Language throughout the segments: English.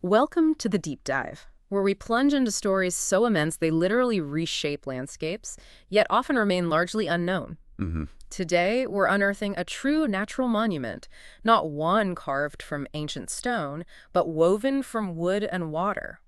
Welcome to the Deep Dive, where we plunge into stories so immense they literally reshape landscapes, yet often remain largely unknown. hmm Today, we're unearthing a true natural monument, not one carved from ancient stone, but woven from wood and water,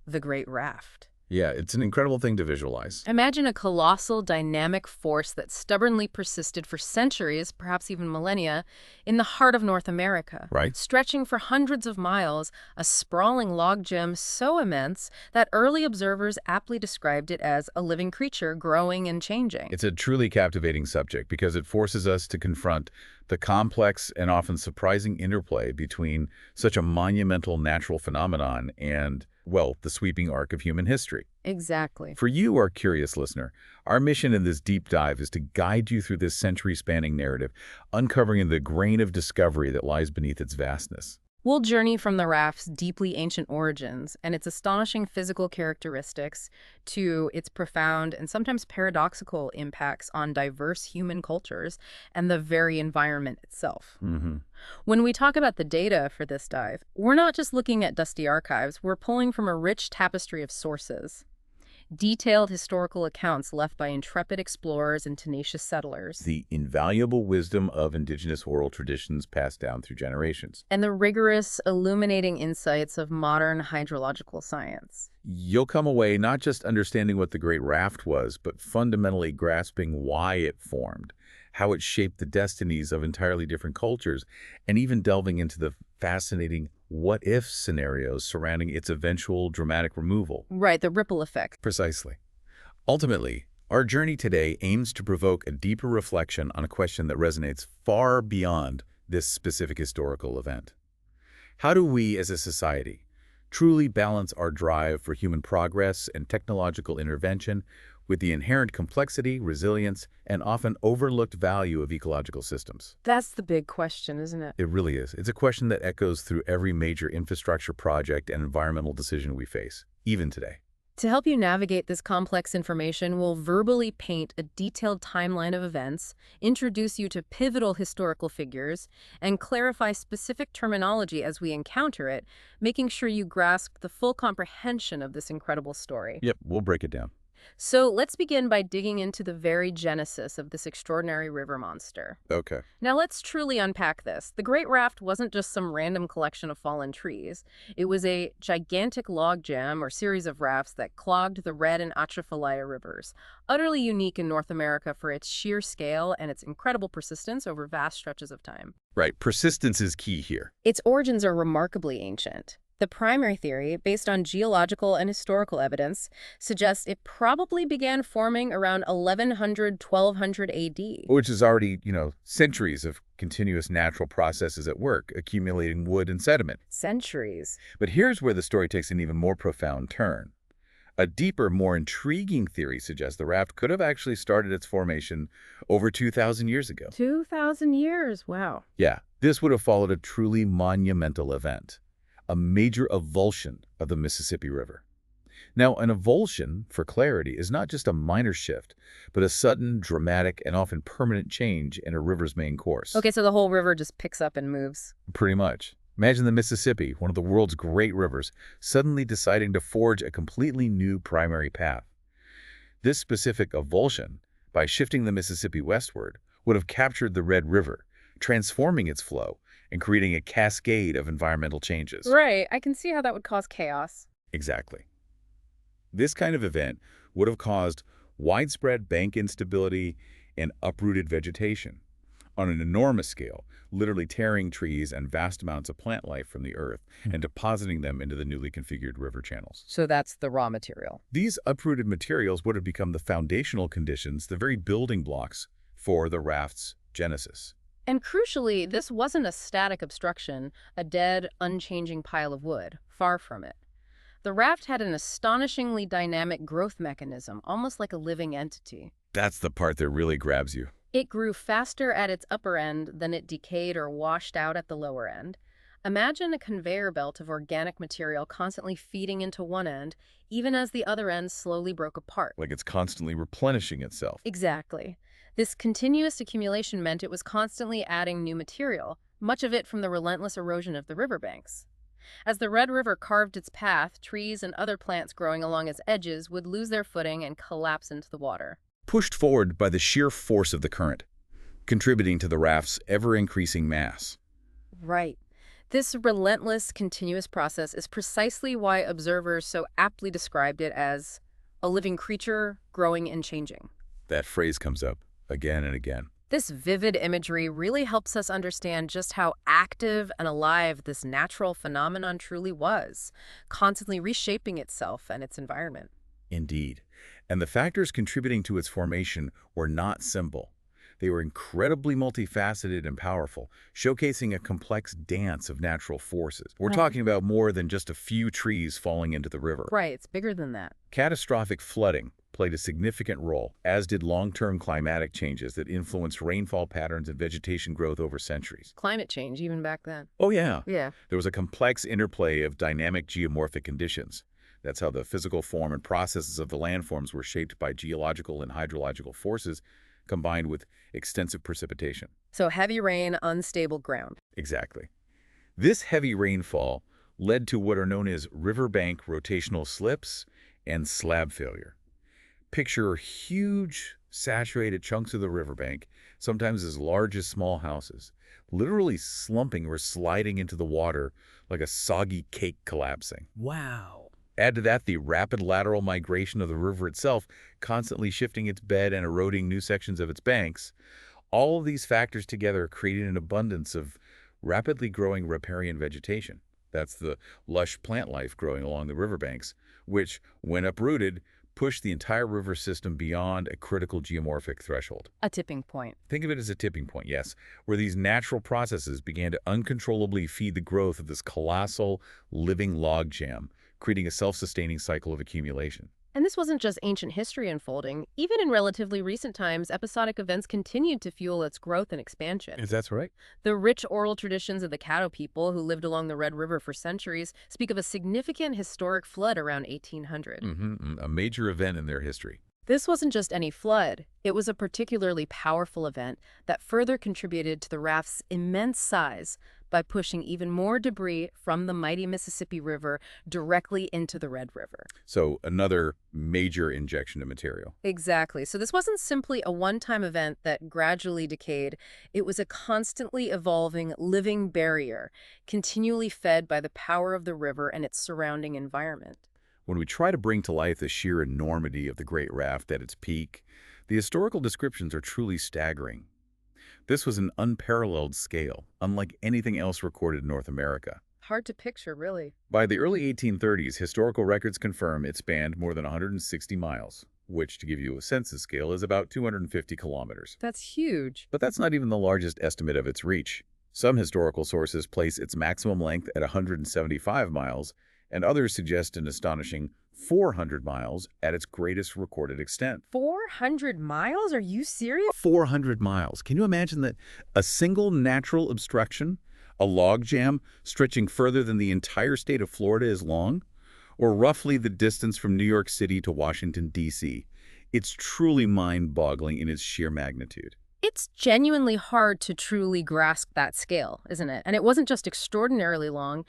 the Great Raft. Yeah, it's an incredible thing to visualize. Imagine a colossal, dynamic force that stubbornly persisted for centuries, perhaps even millennia, in the heart of North America. Right? Stretching for hundreds of miles, a sprawling logjam so immense that early observers aptly described it as a living creature growing and changing. It's a truly captivating subject because it forces us to confront the complex and often surprising interplay between such a monumental natural phenomenon and, well, the sweeping arc of human history. Exactly. For you, our curious listener, our mission in this deep dive is to guide you through this century-spanning narrative, uncovering the grain of discovery that lies beneath its vastness. We'll journey from the raft's deeply ancient origins and its astonishing physical characteristics to its profound and sometimes paradoxical impacts on diverse human cultures and the very environment itself. hmm When we talk about the data for this dive, we're not just looking at dusty archives, we're pulling from a rich tapestry of sources. Detailed historical accounts left by intrepid explorers and tenacious settlers, The invaluable wisdom of indigenous oral traditions passed down through generations. and the rigorous, illuminating insights of modern hydrological science. You'll come away not just understanding what the Great Raft was, but fundamentally grasping why it formed, how it shaped the destinies of entirely different cultures, and even delving into the fascinating what-if scenarios surrounding its eventual dramatic removal. Right, the ripple effect. Precisely. Ultimately, our journey today aims to provoke a deeper reflection on a question that resonates far beyond this specific historical event. How do we, as a society, truly balance our drive for human progress and technological intervention with the inherent complexity, resilience, and often overlooked value of ecological systems? That's the big question, isn't it? It really is. It's a question that echoes through every major infrastructure project and environmental decision we face, even today. To help you navigate this complex information, we'll verbally paint a detailed timeline of events, introduce you to pivotal historical figures, and clarify specific terminology as we encounter it, making sure you grasp the full comprehension of this incredible story. Yep, we'll break it down. So let's begin by digging into the very genesis of this extraordinary river monster. Okay. Now let's truly unpack this. The Great Raft wasn't just some random collection of fallen trees. It was a gigantic log jam or series of rafts that clogged the Red and Atchafalaya rivers, utterly unique in North America for its sheer scale and its incredible persistence over vast stretches of time. Right, persistence is key here. Its origins are remarkably ancient. The primary theory, based on geological and historical evidence, suggests it probably began forming around 1100-1200 AD. Which is already, centuries of continuous natural processes at work, accumulating wood and sediment. Centuries. But here's where the story takes an even more profound turn. A deeper, more intriguing theory suggests the raft could have actually started its formation over 2,000 years ago. 2,000 years, wow. Yeah, this would have followed a truly monumental event, a major avulsion of the Mississippi River. Now, an avulsion, for clarity, is not just a minor shift, but a sudden, dramatic, and often permanent change in a river's main course. Okay, so the whole river just picks up and moves. Pretty much. Imagine the Mississippi, one of the world's great rivers, suddenly deciding to forge a completely new primary path. This specific avulsion, by shifting the Mississippi westward, would have captured the Red River, transforming its flow and creating a cascade of environmental changes. Right, I can see how that would cause chaos. Exactly. This kind of event would have caused widespread bank instability and uprooted vegetation on an enormous scale, literally tearing trees and vast amounts of plant life from the earth and depositing them into the newly configured river channels. So that's the raw material. These uprooted materials would have become the foundational conditions, the very building blocks for the raft's genesis. And crucially, this wasn't a static obstruction, a dead, unchanging pile of wood. Far from it. The raft had an astonishingly dynamic growth mechanism, almost like a living entity. That's the part that really grabs you. It grew faster at its upper end than it decayed or washed out at the lower end. Imagine a conveyor belt of organic material constantly feeding into one end, even as the other end slowly broke apart. Like it's constantly replenishing itself. Exactly. This continuous accumulation meant it was constantly adding new material, much of it from the relentless erosion of the riverbanks. As the Red River carved its path, trees and other plants growing along its edges would lose their footing and collapse into the water. Pushed forward by the sheer force of the current, contributing to the raft's ever-increasing mass. Right. This relentless, continuous process is precisely why observers so aptly described it as a living creature growing and changing. That phrase comes up again and again. This vivid imagery really helps us understand just how active and alive this natural phenomenon truly was, constantly reshaping itself and its environment. Indeed. And the factors contributing to its formation were not simple. They were incredibly multifaceted and powerful, showcasing a complex dance of natural forces. We're talking about more than just a few trees falling into the river. Right, it's bigger than that. Catastrophic flooding played a significant role, as did long-term climatic changes that influenced rainfall patterns and vegetation growth over centuries. Climate change, even back then. Oh, yeah. Yeah. There was a complex interplay of dynamic geomorphic conditions. That's how the physical form and processes of the landforms were shaped by geological and hydrological forces, combined with extensive precipitation. So heavy rain, unstable ground. Exactly. This heavy rainfall led to what are known as riverbank rotational slips and slab failure. Picture huge, saturated chunks of the riverbank, sometimes as large as small houses, literally slumping or sliding into the water like a soggy cake collapsing. Wow. Add to that the rapid lateral migration of the river itself, constantly shifting its bed and eroding new sections of its banks. All of these factors together created an abundance of rapidly growing riparian vegetation. That's the lush plant life growing along the riverbanks, which, when uprooted, pushed the entire river system beyond a critical geomorphic threshold. A tipping point. Think of it as a tipping point, yes, where these natural processes began to uncontrollably feed the growth of this colossal, living logjam, creating a self-sustaining cycle of accumulation. And this wasn't just ancient history unfolding. Even in relatively recent times, episodic events continued to fuel its growth and expansion. Is that right? The rich oral traditions of the Caddo people who lived along the Red River for centuries speak of a significant historic flood around 1800. A major event in their history. This wasn't just any flood. It was a particularly powerful event that further contributed to the raft's immense size by pushing even more debris from the mighty Mississippi River directly into the Red River. So another major injection of material. Exactly. So this wasn't simply a one-time event that gradually decayed. It was a constantly evolving, living barrier, continually fed by the power of the river and its surrounding environment. When we try to bring to life the sheer enormity of the Great Raft at its peak, the historical descriptions are truly staggering. This was an unparalleled scale, unlike anything else recorded in North America. Hard to picture, really. By the early 1830s, historical records confirm it spanned more than 160 miles, which, to give you a census scale, is about 250 kilometers. That's huge. But that's not even the largest estimate of its reach. Some historical sources place its maximum length at 175 miles, and others suggest an astonishing 400 miles at its greatest recorded extent. 400 miles? Are you serious? 400 miles. Can you imagine that a single natural obstruction, a logjam stretching further than the entire state of Florida is long, or roughly the distance from New York City to Washington, D.C.? It's truly mind-boggling in its sheer magnitude. It's genuinely hard to truly grasp that scale, isn't it? And it wasn't just extraordinarily long.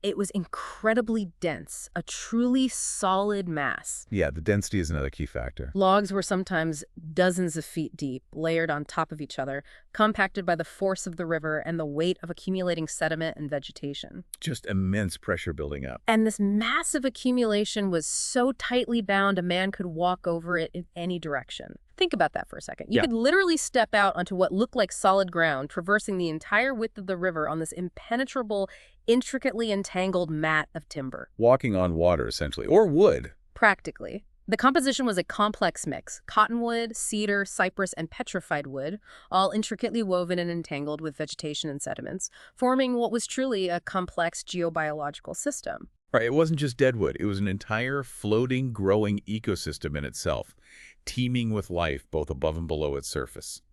It was incredibly dense, a truly solid mass. Yeah, the density is another key factor. Logs were sometimes dozens of feet deep, layered on top of each other, compacted by the force of the river and the weight of accumulating sediment and vegetation. Just immense pressure building up. And this massive accumulation was so tightly bound a man could walk over it in any direction. Think about that for a second. You could literally step out onto what looked like solid ground, traversing the entire width of the river on this impenetrable, intricately entangled mat of timber. Walking on water, essentially, or wood. Practically. The composition was a complex mix: cottonwood, cedar, cypress, and petrified wood, all intricately woven and entangled with vegetation and sediments, forming what was truly a complex geobiological system. Right, it wasn't just deadwood. It was an entire floating, growing ecosystem in itself, teeming with life both above and below its surface.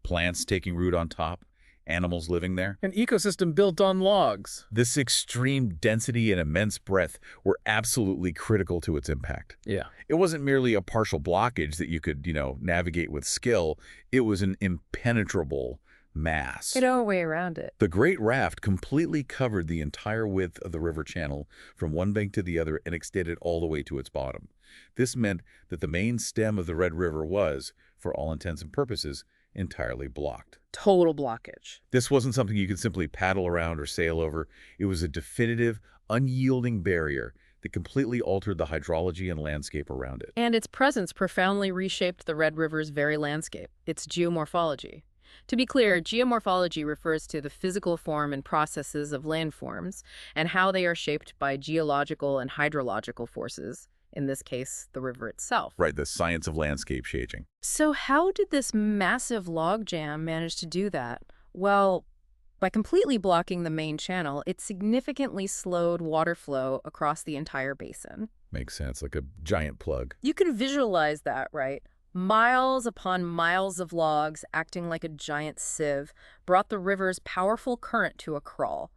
Plants taking root on top, animals living there. An ecosystem built on logs. This extreme density and immense breadth were absolutely critical to its impact. Yeah. It wasn't merely a partial blockage that you could, navigate with skill. It was an impenetrable mass. No way around it. The Great Raft completely covered the entire width of the river channel from one bank to the other and extended all the way to its bottom. This meant that the main stem of the Red River was, for all intents and purposes, entirely blocked. Total blockage. This wasn't something you could simply paddle around or sail over. It was a definitive, unyielding barrier that completely altered the hydrology and landscape around it. And its presence profoundly reshaped the Red River's very landscape, its geomorphology. To be clear, geomorphology refers to the physical form and processes of landforms and how they are shaped by geological and hydrological forces, in this case, the river itself. Right, the science of landscape shaping. So how did this massive logjam manage to do that? Well, by completely blocking the main channel, it significantly slowed water flow across the entire basin. Makes sense, like a giant plug. You can visualize that, right? Miles upon miles of logs acting like a giant sieve brought the river's powerful current to a crawl.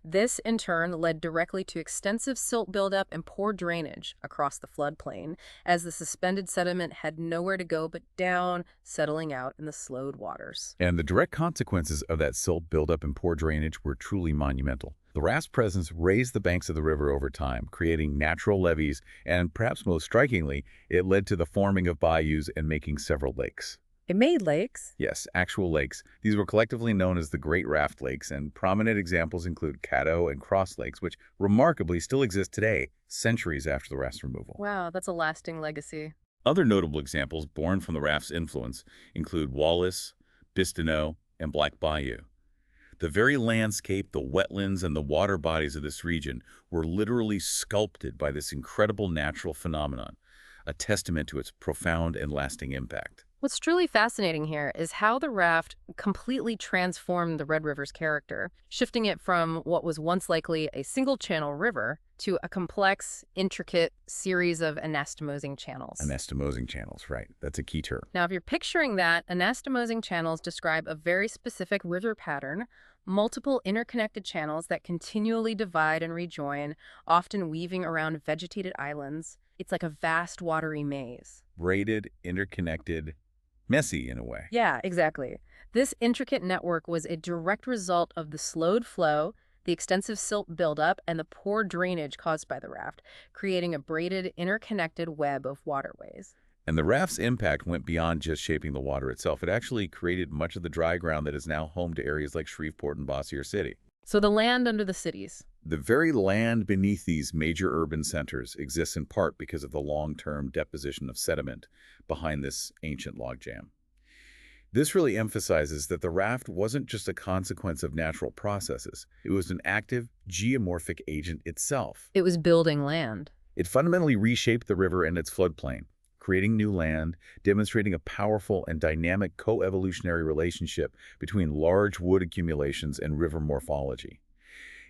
This, in turn, led directly to extensive silt buildup and poor drainage across the floodplain, as the suspended sediment had nowhere to go but down, settling out in the slowed waters. And the direct consequences of that silt buildup and poor drainage were truly monumental. The raft's presence raised the banks of the river over time, creating natural levees, and perhaps most strikingly, it led to the forming of bayous and making several lakes. It made lakes? Yes, actual lakes. These were collectively known as the Great Raft Lakes, and prominent examples include Caddo and Cross Lakes, which remarkably still exist today, centuries after the raft's removal. Wow, that's a lasting legacy. Other notable examples born from the raft's influence include Wallace, Bistineau, and Black Bayou. The very landscape, the wetlands, and the water bodies of this region were literally sculpted by this incredible natural phenomenon, a testament to its profound and lasting impact. What's truly fascinating here is how the raft completely transformed the Red River's character, shifting it from what was once likely a single-channel river to a complex, intricate series of anastomosing channels. Anastomosing channels, right. That's a key term. Now, if you're picturing that, anastomosing channels describe a very specific river pattern, multiple interconnected channels that continually divide and rejoin, often weaving around vegetated islands. It's like a vast watery maze. Braided, interconnected, messy in a way. Yeah, exactly. This intricate network was a direct result of the slowed flow, the extensive silt buildup, and the poor drainage caused by the raft, creating a braided, interconnected web of waterways. And the raft's impact went beyond just shaping the water itself. It actually created much of the dry ground that is now home to areas like Shreveport and Bossier City. So the land under the cities. The very land beneath these major urban centers exists in part because of the long-term deposition of sediment behind this ancient logjam. This really emphasizes that the raft wasn't just a consequence of natural processes. It was an active, geomorphic agent itself. It was building land. It fundamentally reshaped the river and its floodplain, creating new land, demonstrating a powerful and dynamic co-evolutionary relationship between large wood accumulations and river morphology.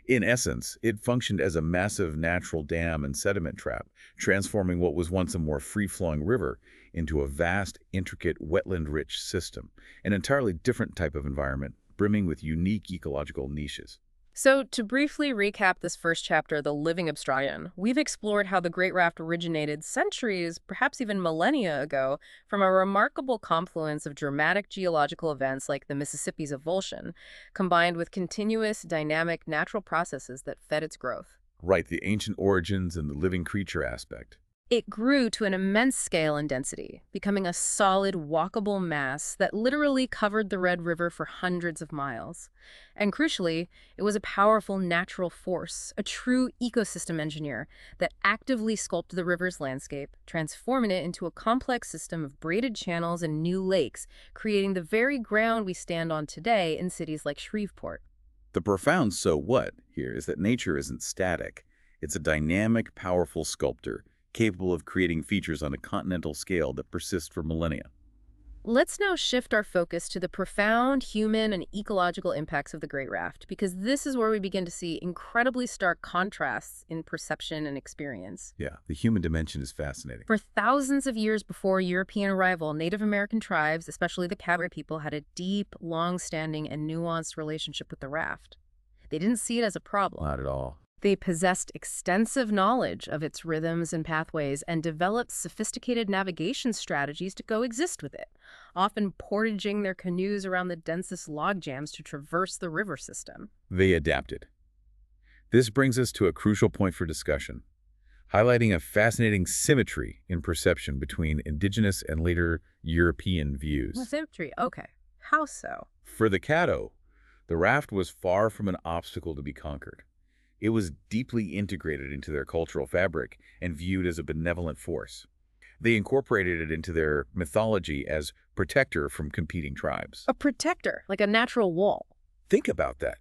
In essence, it functioned as a massive natural dam and sediment trap, transforming what was once a more free-flowing river into a vast, intricate, wetland-rich system, an entirely different type of environment, brimming with unique ecological niches. So, to briefly recap this first chapter, The Living Obstruction, we've explored how the Great Raft originated centuries, perhaps even millennia ago, from a remarkable confluence of dramatic geological events like the Mississippi's avulsion, combined with continuous, dynamic, natural processes that fed its growth. Right, the ancient origins and the living creature aspect. It grew to an immense scale and density, becoming a solid, walkable mass that literally covered the Red River for hundreds of miles. And crucially, it was a powerful natural force, a true ecosystem engineer that actively sculpted the river's landscape, transforming it into a complex system of braided channels and new lakes, creating the very ground we stand on today in cities like Shreveport. The profound so what here is that nature isn't static. It's a dynamic, powerful sculptor, capable of creating features on a continental scale that persist for millennia. Let's now shift our focus to the profound human and ecological impacts of the Great Raft, because this is where we begin to see incredibly stark contrasts in perception and experience. Yeah, the human dimension is fascinating. For thousands of years before European arrival, Native American tribes, especially the Caddo people, had a deep, long-standing, and nuanced relationship with the raft. They didn't see it as a problem. Not at all. They possessed extensive knowledge of its rhythms and pathways and developed sophisticated navigation strategies to coexist with it, often portaging their canoes around the densest log jams to traverse the river system. They adapted. This brings us to a crucial point for discussion, highlighting a fascinating symmetry in perception between indigenous and later European views. Symmetry, okay. How so? For the Caddo, the raft was far from an obstacle to be conquered. It was deeply integrated into their cultural fabric and viewed as a benevolent force. They incorporated it into their mythology as protector from competing tribes. A protector, like a natural wall. Think about that.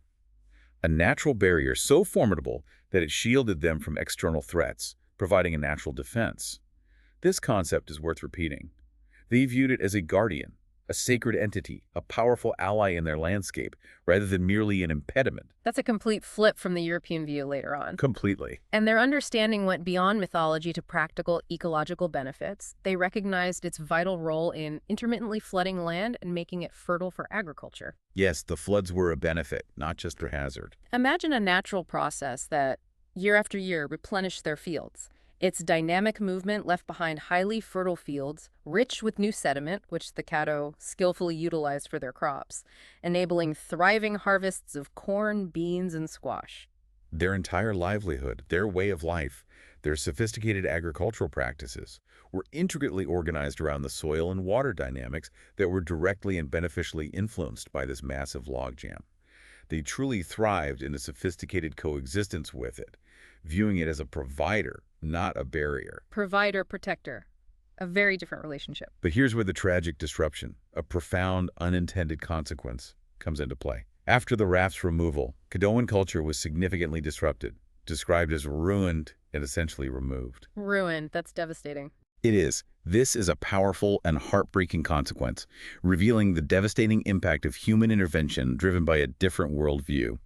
A natural barrier so formidable that it shielded them from external threats, providing a natural defense. This concept is worth repeating. They viewed it as a guardian, a sacred entity, a powerful ally in their landscape, rather than merely an impediment. That's a complete flip from the European view later on. Completely. And their understanding went beyond mythology to practical ecological benefits. They recognized its vital role in intermittently flooding land and making it fertile for agriculture. Yes, the floods were a benefit, not just a hazard. Imagine a natural process that, year after year, replenished their fields. Its dynamic movement left behind highly fertile fields, rich with new sediment, which the Caddo skillfully utilized for their crops, enabling thriving harvests of corn, beans, and squash. Their entire livelihood, their way of life, their sophisticated agricultural practices were intricately organized around the soil and water dynamics that were directly and beneficially influenced by this massive logjam. They truly thrived in a sophisticated coexistence with it, viewing it as a provider, not a barrier. Provider-protector. A very different relationship. But here's where the tragic disruption, a profound unintended consequence, comes into play. After the raft's removal, Caddoan culture was significantly disrupted, described as ruined and essentially removed. Ruined. That's devastating. It is. This is a powerful and heartbreaking consequence, revealing the devastating impact of human intervention driven by a different worldview.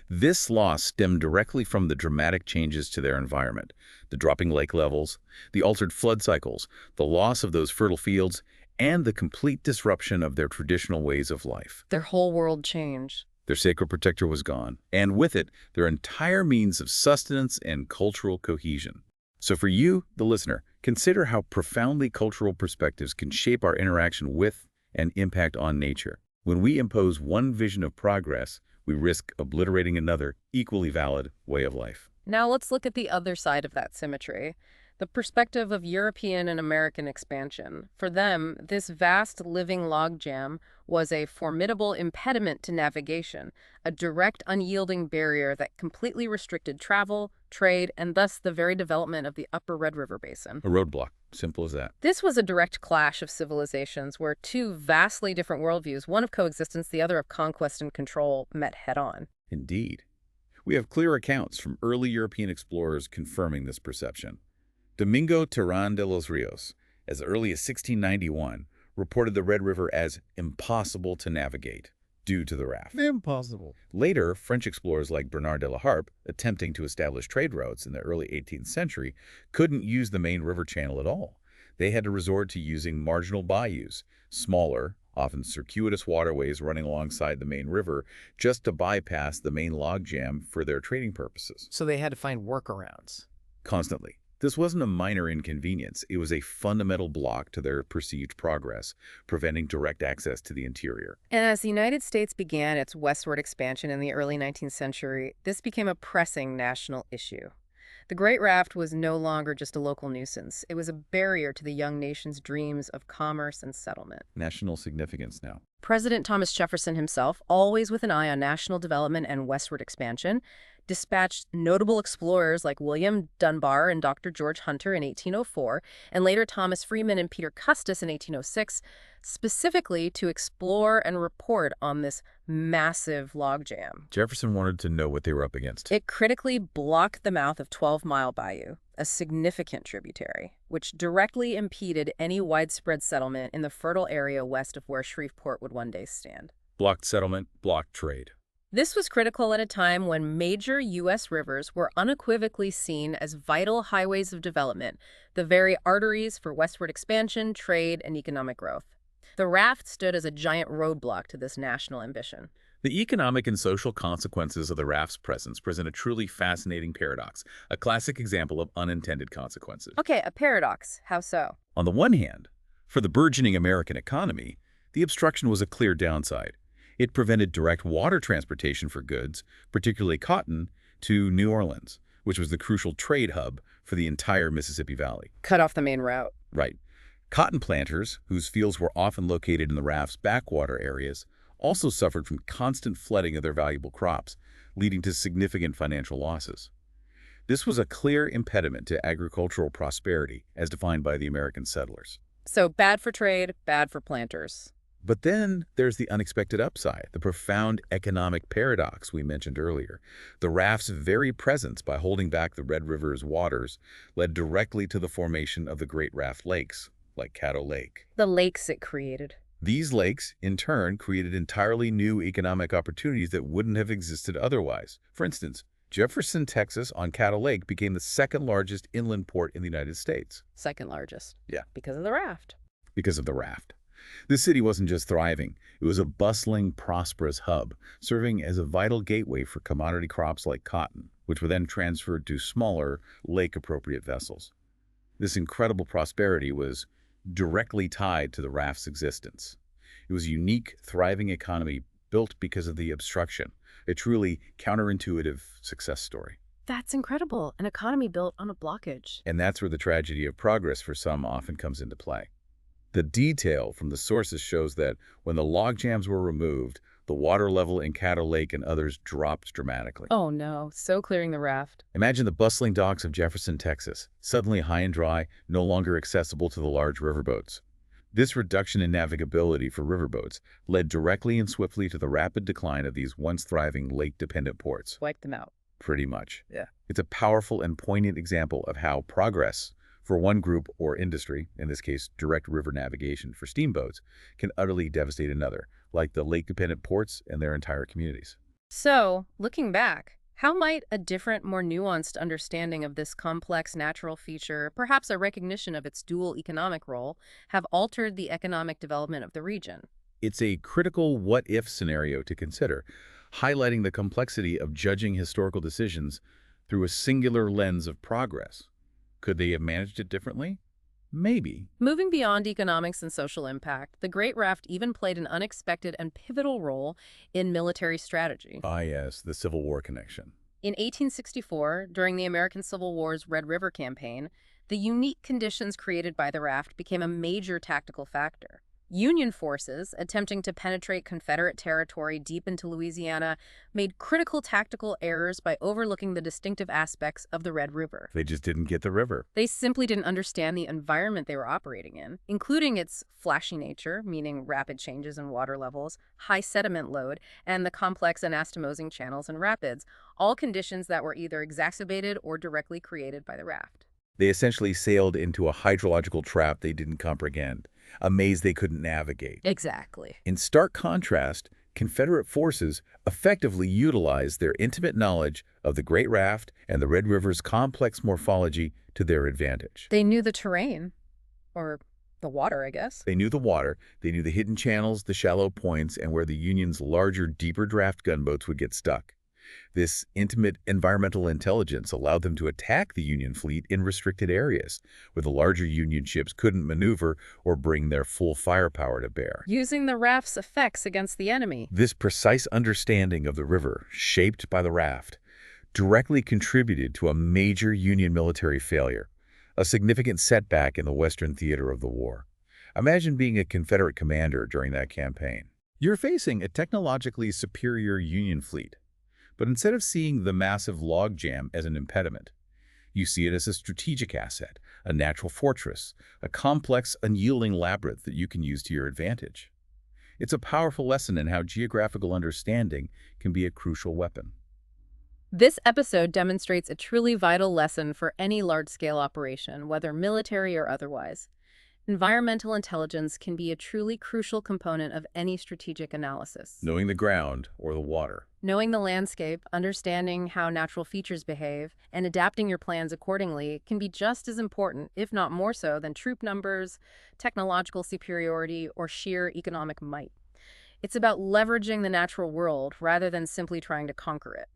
This loss stemmed directly from the dramatic changes to their environment, the dropping lake levels, the altered flood cycles, the loss of those fertile fields, and the complete disruption of their traditional ways of life. Their whole world changed. Their sacred protector was gone, and with it, their entire means of sustenance and cultural cohesion. So for you, the listener, consider how profoundly cultural perspectives can shape our interaction with and impact on nature. When we impose one vision of progress, we risk obliterating another, equally valid, way of life. Now let's look at the other side of that symmetry, the perspective of European and American expansion. For them, this vast living logjam was a formidable impediment to navigation, a direct, unyielding barrier that completely restricted travel, trade, and thus the very development of the upper Red River Basin. A roadblock. Simple as that. This was a direct clash of civilizations where two vastly different worldviews, one of coexistence, the other of conquest and control, met head-on. Indeed. We have clear accounts from early European explorers confirming this perception. Domingo Terán de los Ríos, as early as 1691, reported the Red River as impossible to navigate due to the raft. Impossible. Later, French explorers like Bernard de la Harpe, attempting to establish trade routes in the early 18th century, couldn't use the main river channel at all. They had to resort to using marginal bayous, smaller, often circuitous waterways running alongside the main river, just to bypass the main logjam for their trading purposes. So they had to find workarounds. Constantly. This wasn't a minor inconvenience. It was a fundamental block to their perceived progress, preventing direct access to the interior. And as the United States began its westward expansion in the early 19th century, this became a pressing national issue. The Great Raft was no longer just a local nuisance. It was a barrier to the young nation's dreams of commerce and settlement. National significance now. President Thomas Jefferson himself, always with an eye on national development and westward expansion, dispatched notable explorers like William Dunbar and Dr. George Hunter in 1804, and later Thomas Freeman and Peter Custis in 1806, specifically to explore and report on this massive logjam. Jefferson wanted to know what they were up against. It critically blocked the mouth of 12 Mile Bayou, a significant tributary, which directly impeded any widespread settlement in the fertile area west of where Shreveport would one day stand. Blocked settlement, blocked trade. This was critical at a time when major U.S. rivers were unequivocally seen as vital highways of development, the very arteries for westward expansion, trade, and economic growth. The raft stood as a giant roadblock to this national ambition. The economic and social consequences of the raft's presence present a truly fascinating paradox, a classic example of unintended consequences. Okay, a paradox. How so? On the one hand, for the burgeoning American economy, the obstruction was a clear downside. It prevented direct water transportation for goods, particularly cotton, to New Orleans, which was the crucial trade hub for the entire Mississippi Valley. Cut off the main route. Right. Cotton planters, whose fields were often located in the raft's backwater areas, also suffered from constant flooding of their valuable crops, leading to significant financial losses. This was a clear impediment to agricultural prosperity, as defined by the American settlers. So bad for trade, bad for planters. But then there's the unexpected upside, the profound economic paradox we mentioned earlier. The raft's very presence, by holding back the Red River's waters, led directly to the formation of the Great Raft Lakes, like Caddo Lake. The lakes it created. These lakes, in turn, created entirely new economic opportunities that wouldn't have existed otherwise. For instance, Jefferson, Texas, on Caddo Lake became the second largest inland port in the United States. Second largest. Yeah. Because of the raft. Because of the raft. The city wasn't just thriving, it was a bustling, prosperous hub, serving as a vital gateway for commodity crops like cotton, which were then transferred to smaller, lake-appropriate vessels. This incredible prosperity was directly tied to the raft's existence. It was a unique, thriving economy built because of the obstruction, a truly counterintuitive success story. That's incredible. An economy built on a blockage. And that's where the tragedy of progress for some often comes into play. The detail from the sources shows that when the log jams were removed, the water level in Caddo Lake and others dropped dramatically. Oh no, so clearing the raft. Imagine the bustling docks of Jefferson, Texas, suddenly high and dry, no longer accessible to the large riverboats. This reduction in navigability for riverboats led directly and swiftly to the rapid decline of these once thriving lake-dependent ports. Wipe them out. Pretty much. Yeah. It's a powerful and poignant example of how progress for one group or industry, in this case direct river navigation for steamboats, can utterly devastate another, like the lake-dependent ports and their entire communities. So, looking back, how might a different, more nuanced understanding of this complex natural feature, perhaps a recognition of its dual economic role, have altered the economic development of the region? It's a critical what-if scenario to consider, highlighting the complexity of judging historical decisions through a singular lens of progress. Could they have managed it differently? Maybe. Moving beyond economics and social impact, the Great Raft even played an unexpected and pivotal role in military strategy. Ah, yes, the Civil War connection. In 1864, during the American Civil War's Red River Campaign, the unique conditions created by the raft became a major tactical factor. Union forces, attempting to penetrate Confederate territory deep into Louisiana, made critical tactical errors by overlooking the distinctive aspects of the Red River. They just didn't get the river. They simply didn't understand the environment they were operating in, including its flashy nature, meaning rapid changes in water levels, high sediment load, and the complex anastomosing channels and rapids, all conditions that were either exacerbated or directly created by the raft. They essentially sailed into a hydrological trap they didn't comprehend, a maze they couldn't navigate. Exactly. In stark contrast, Confederate forces effectively utilized their intimate knowledge of the Great Raft and the Red River's complex morphology to their advantage. They knew the terrain, or the water, I guess. They knew the water, they knew the hidden channels, the shallow points, and where the Union's larger, deeper draft gunboats would get stuck. This intimate environmental intelligence allowed them to attack the Union fleet in restricted areas, where the larger Union ships couldn't maneuver or bring their full firepower to bear. Using the raft's effects against the enemy. This precise understanding of the river, shaped by the raft, directly contributed to a major Union military failure, a significant setback in the Western theater of the war. Imagine being a Confederate commander during that campaign. You're facing a technologically superior Union fleet. But instead of seeing the massive logjam as an impediment, you see it as a strategic asset, a natural fortress, a complex, unyielding labyrinth that you can use to your advantage. It's a powerful lesson in how geographical understanding can be a crucial weapon. This episode demonstrates a truly vital lesson for any large-scale operation, whether military or otherwise. Environmental intelligence can be a truly crucial component of any strategic analysis. Knowing the ground or the water. Knowing the landscape, understanding how natural features behave, and adapting your plans accordingly can be just as important, if not more so, than troop numbers, technological superiority, or sheer economic might. It's about leveraging the natural world rather than simply trying to conquer it.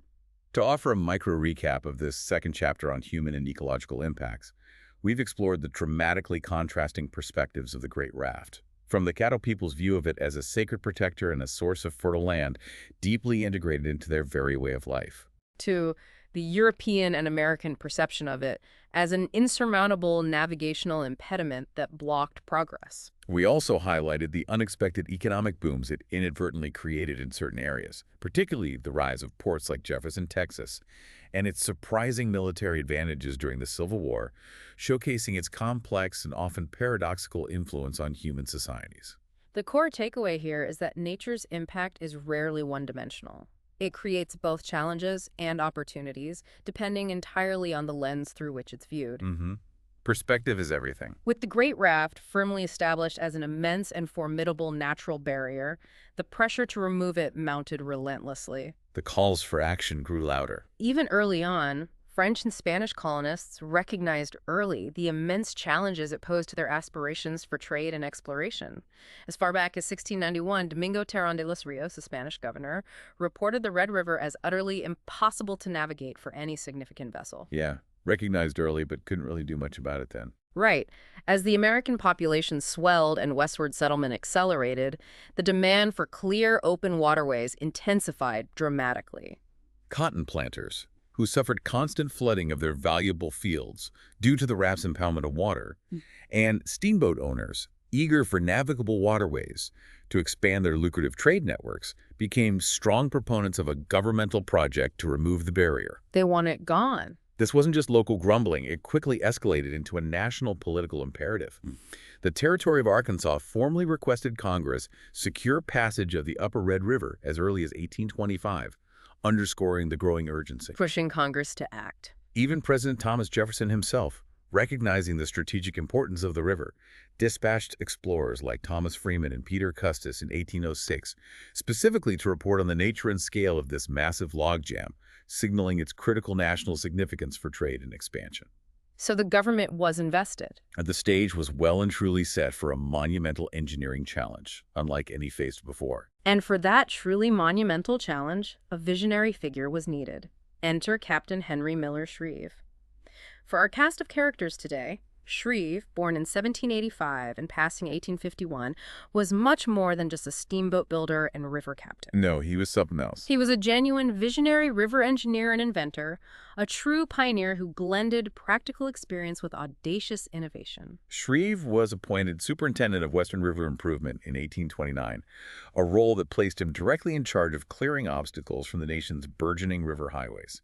To offer a micro recap of this second chapter on human and ecological impacts, we've explored the dramatically contrasting perspectives of the Great Raft. From the Caddo people's view of it as a sacred protector and a source of fertile land, deeply integrated into their very way of life. To the European and American perception of it as an insurmountable navigational impediment that blocked progress. We also highlighted the unexpected economic booms it inadvertently created in certain areas, particularly the rise of ports like Jefferson, Texas, and its surprising military advantages during the Civil War, showcasing its complex and often paradoxical influence on human societies. The core takeaway here is that nature's impact is rarely one-dimensional. It creates both challenges and opportunities, depending entirely on the lens through which it's viewed. Perspective is everything. With the Great Raft firmly established as an immense and formidable natural barrier, the pressure to remove it mounted relentlessly. The calls for action grew louder. Even early on, French and Spanish colonists recognized early the immense challenges it posed to their aspirations for trade and exploration. As far back as 1691, Domingo Terán de los Ríos, a Spanish governor, reported the Red River as utterly impossible to navigate for any significant vessel. Yeah, recognized early, but couldn't really do much about it then. Right. As the American population swelled and westward settlement accelerated, the demand for clear, open waterways intensified dramatically. Cotton planters, who suffered constant flooding of their valuable fields due to the raft's impoundment of water, and steamboat owners, eager for navigable waterways to expand their lucrative trade networks, became strong proponents of a governmental project to remove the barrier. They want it gone. This wasn't just local grumbling. It quickly escalated into a national political imperative. The territory of Arkansas formally requested Congress secure passage of the Upper Red River as early as 1825, underscoring the growing urgency. Pushing Congress to act. Even President Thomas Jefferson himself, recognizing the strategic importance of the river, dispatched explorers like Thomas Freeman and Peter Custis in 1806, specifically to report on the nature and scale of this massive logjam, signaling its critical national significance for trade and expansion. So the government was invested. And the stage was well and truly set for a monumental engineering challenge, unlike any faced before. And for that truly monumental challenge, a visionary figure was needed. Enter Captain Henry Miller Shreve. For our cast of characters today, Shreve, born in 1785 and passing 1851, was much more than just a steamboat builder and river captain. No, he was something else. He was a genuine visionary river engineer and inventor, a true pioneer who blended practical experience with audacious innovation. Shreve was appointed Superintendent of Western River Improvement in 1829, a role that placed him directly in charge of clearing obstacles from the nation's burgeoning river highways.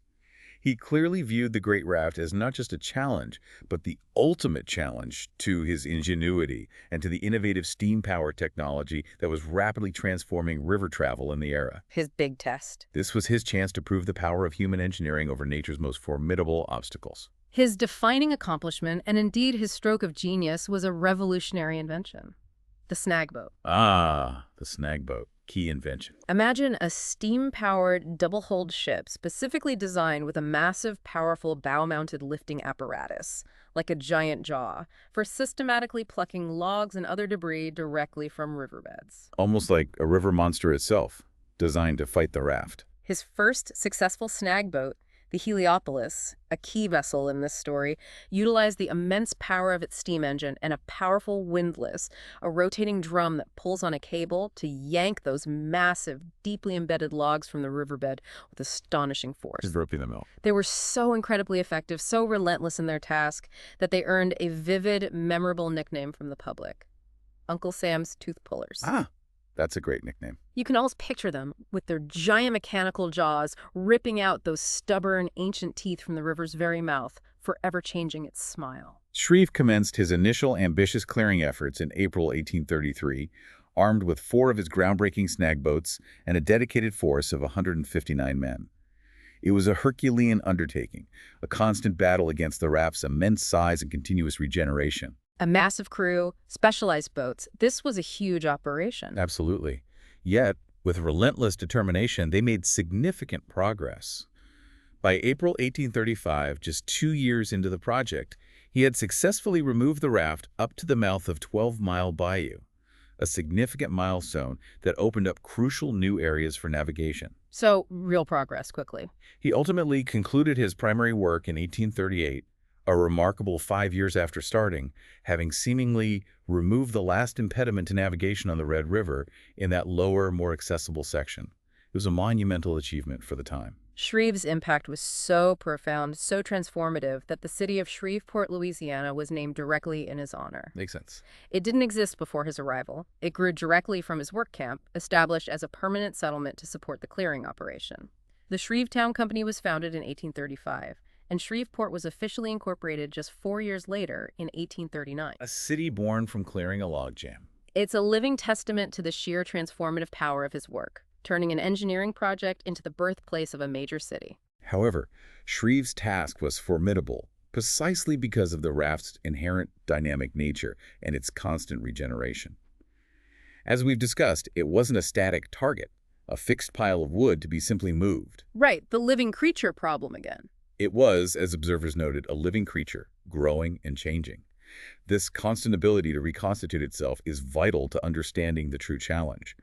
He clearly viewed the Great Raft as not just a challenge, but the ultimate challenge to his ingenuity and to the innovative steam-powered technology that was rapidly transforming river travel in the era. His big test. This was his chance to prove the power of human engineering over nature's most formidable obstacles. His defining accomplishment, and indeed his stroke of genius, was a revolutionary invention. The snag boat. Ah, the snag boat. Key invention. Imagine a steam-powered, double-hulled ship specifically designed with a massive, powerful bow-mounted lifting apparatus, like a giant jaw, for systematically plucking logs and other debris directly from riverbeds. Almost like a river monster itself, designed to fight the raft. His first successful snag boat, the Heliopolis, a key vessel in this story, utilized the immense power of its steam engine and a powerful windlass, a rotating drum that pulls on a cable to yank those massive, deeply embedded logs from the riverbed with astonishing force. Just ripping them out. They were so incredibly effective, so relentless in their task, that they earned a vivid, memorable nickname from the public. Uncle Sam's Tooth Pullers. Ah, that's a great nickname. You can almost picture them with their giant mechanical jaws ripping out those stubborn, ancient teeth from the river's very mouth, forever changing its smile. Shreve commenced his initial ambitious clearing efforts in April 1833, armed with 4 of his groundbreaking snag boats and a dedicated force of 159 men. It was a Herculean undertaking, a constant battle against the raft's immense size and continuous regeneration. A massive crew, specialized boats. This was a huge operation. Absolutely. Yet, with relentless determination, they made significant progress. By April 1835, just 2 years into the project, he had successfully removed the raft up to the mouth of 12 Mile Bayou, a significant milestone that opened up crucial new areas for navigation. So, real progress quickly. He ultimately concluded his primary work in 1838, a remarkable 5 years after starting, having seemingly removed the last impediment to navigation on the Red River in that lower, more accessible section. It was a monumental achievement for the time. Shreve's impact was so profound, so transformative, that the city of Shreveport, Louisiana was named directly in his honor. Makes sense. It didn't exist before his arrival. It grew directly from his work camp, established as a permanent settlement to support the clearing operation. The Shrevetown Company was founded in 1835, and Shreveport was officially incorporated just 4 years later in 1839. A city born from clearing a logjam. It's a living testament to the sheer transformative power of his work, turning an engineering project into the birthplace of a major city. However, Shreve's task was formidable precisely because of the raft's inherent dynamic nature and its constant regeneration. As we've discussed, it wasn't a static target, a fixed pile of wood to be simply moved. Right, the living creature problem again. It was, as observers noted, a living creature, growing and changing. This constant ability to reconstitute itself is vital to understanding the true challenge.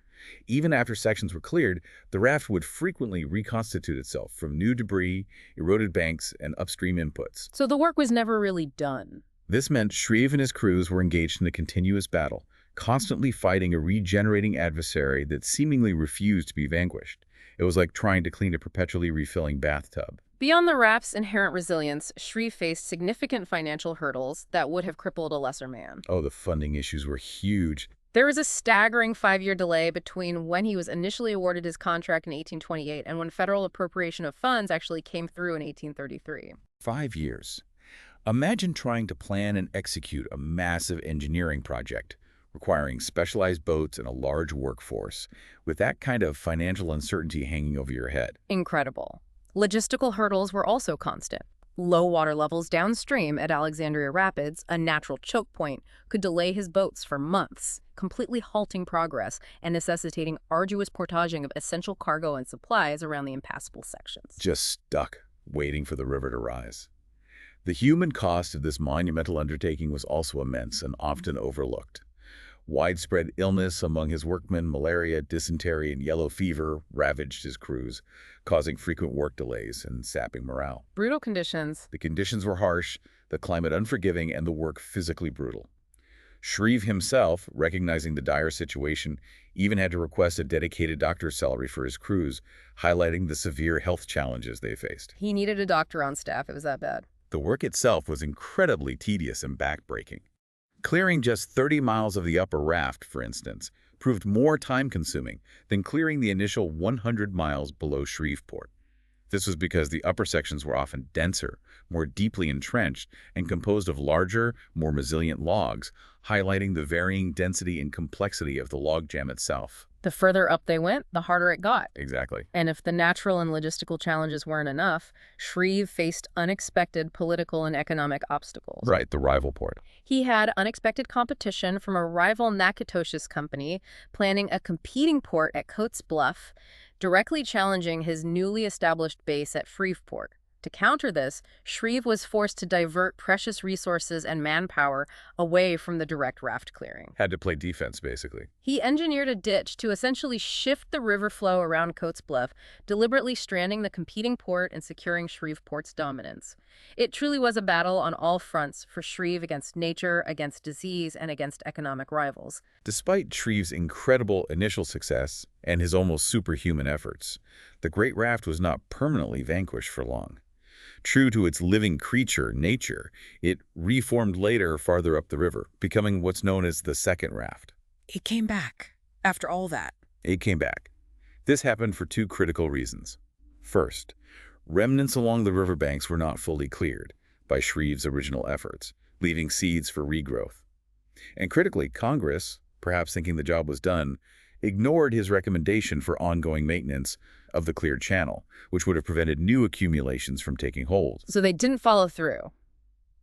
Even after sections were cleared, the raft would frequently reconstitute itself from new debris, eroded banks, and upstream inputs. So the work was never really done. This meant Shreve and his crews were engaged in a continuous battle, constantly fighting a regenerating adversary that seemingly refused to be vanquished. It was like trying to clean a perpetually refilling bathtub. Beyond the raft's inherent resilience, Shreve faced significant financial hurdles that would have crippled a lesser man. Oh, the funding issues were huge. There was a staggering 5-year delay between when he was initially awarded his contract in 1828 and when federal appropriation of funds actually came through in 1833. 5 years. Imagine trying to plan and execute a massive engineering project requiring specialized boats and a large workforce, with that kind of financial uncertainty hanging over your head. Incredible. Logistical hurdles were also constant. Low water levels downstream at Alexandria Rapids, a natural choke point, could delay his boats for months, completely halting progress and necessitating arduous portaging of essential cargo and supplies around the impassable sections. Just stuck, waiting for the river to rise. The human cost of this monumental undertaking was also immense and often overlooked. Widespread illness among his workmen, malaria, dysentery, and yellow fever ravaged his crews, causing frequent work delays and sapping morale. Brutal conditions. The conditions were harsh, the climate unforgiving, and the work physically brutal. Shreve himself, recognizing the dire situation, even had to request a dedicated doctor's salary for his crews, highlighting the severe health challenges they faced. He needed a doctor on staff. It was that bad. The work itself was incredibly tedious and backbreaking. Clearing just 30 miles of the upper raft, for instance, proved more time-consuming than clearing the initial 100 miles below Shreveport. This was because the upper sections were often denser, more deeply entrenched, and composed of larger, more resilient logs, highlighting the varying density and complexity of the logjam itself. The further up they went, the harder it got. Exactly. And if the natural and logistical challenges weren't enough, Shreve faced unexpected political and economic obstacles. Right, the rival port. He had unexpected competition from a rival Natchitoches company planning a competing port at Coates Bluff, directly challenging his newly established base at Shreveport. To counter this, Shreve was forced to divert precious resources and manpower away from the direct raft clearing. Had to play defense, basically. He engineered a ditch to essentially shift the river flow around Coates Bluff, deliberately stranding the competing port and securing Shreveport's dominance. It truly was a battle on all fronts for Shreve against nature, against disease, and against economic rivals. Despite Shreve's incredible initial success and his almost superhuman efforts, the Great Raft was not permanently vanquished for long. True to its living creature, nature, it reformed later farther up the river, becoming what's known as the second raft. It came back after all that. It came back. This happened for two critical reasons. First, remnants along the riverbanks were not fully cleared by Shreve's original efforts, leaving seeds for regrowth. And critically, Congress, perhaps thinking the job was done, ignored his recommendation for ongoing maintenance of the cleared channel, which would have prevented new accumulations from taking hold. So they didn't follow through.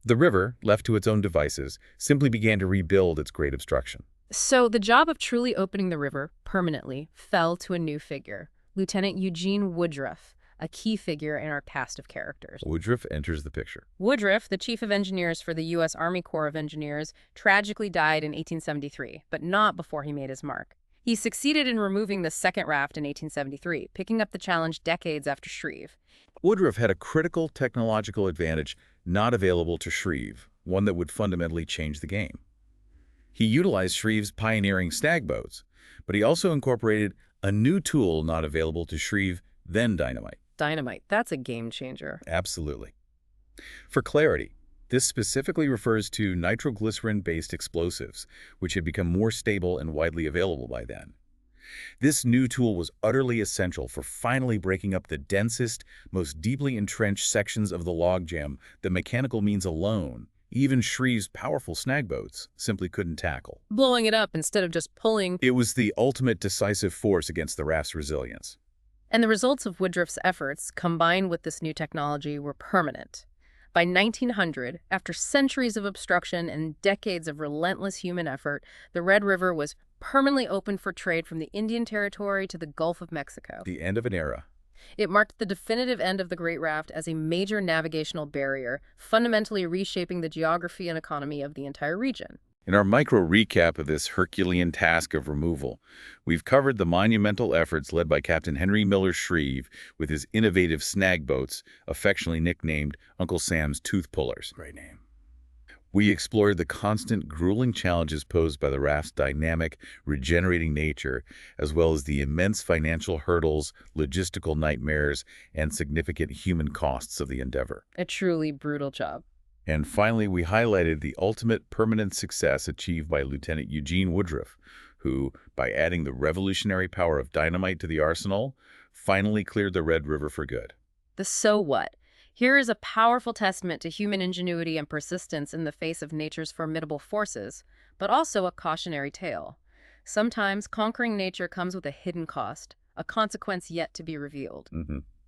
The river, left to its own devices, simply began to rebuild its great obstruction. So the job of truly opening the river permanently fell to a new figure, Lieutenant Eugene Woodruff, a key figure in our cast of characters. Woodruff enters the picture. Woodruff, the chief of engineers for the U.S. Army Corps of Engineers, tragically died in 1873, but not before he made his mark. He succeeded in removing the second raft in 1873, picking up the challenge decades after Shreve. Woodruff had a critical technological advantage not available to Shreve, one that would fundamentally change the game. He utilized Shreve's pioneering snag boats, but he also incorporated a new tool not available to Shreve, then dynamite. Dynamite, that's a game changer. Absolutely. For clarity, this specifically refers to nitroglycerin-based explosives, which had become more stable and widely available by then. This new tool was utterly essential for finally breaking up the densest, most deeply entrenched sections of the logjam that mechanical means alone, even Shreve's powerful snag boats, simply couldn't tackle. Blowing it up instead of just pulling. It was the ultimate decisive force against the raft's resilience. And the results of Woodruff's efforts, combined with this new technology, were permanent. By 1900, after centuries of obstruction and decades of relentless human effort, the Red River was permanently open for trade from the Indian Territory to the Gulf of Mexico. The end of an era. It marked the definitive end of the Great Raft as a major navigational barrier, fundamentally reshaping the geography and economy of the entire region. In our micro recap of this Herculean task of removal, we've covered the monumental efforts led by Captain Henry Miller Shreve with his innovative snag boats, affectionately nicknamed Uncle Sam's Tooth Pullers. Great name. We explored the constant, grueling challenges posed by the raft's dynamic, regenerating nature, as well as the immense financial hurdles, logistical nightmares, and significant human costs of the endeavor. A truly brutal job. And finally, we highlighted the ultimate permanent success achieved by Lieutenant Eugene Woodruff, who, by adding the revolutionary power of dynamite to the arsenal, finally cleared the Red River for good. The so what? Here is a powerful testament to human ingenuity and persistence in the face of nature's formidable forces, but also a cautionary tale. Sometimes conquering nature comes with a hidden cost, a consequence yet to be revealed.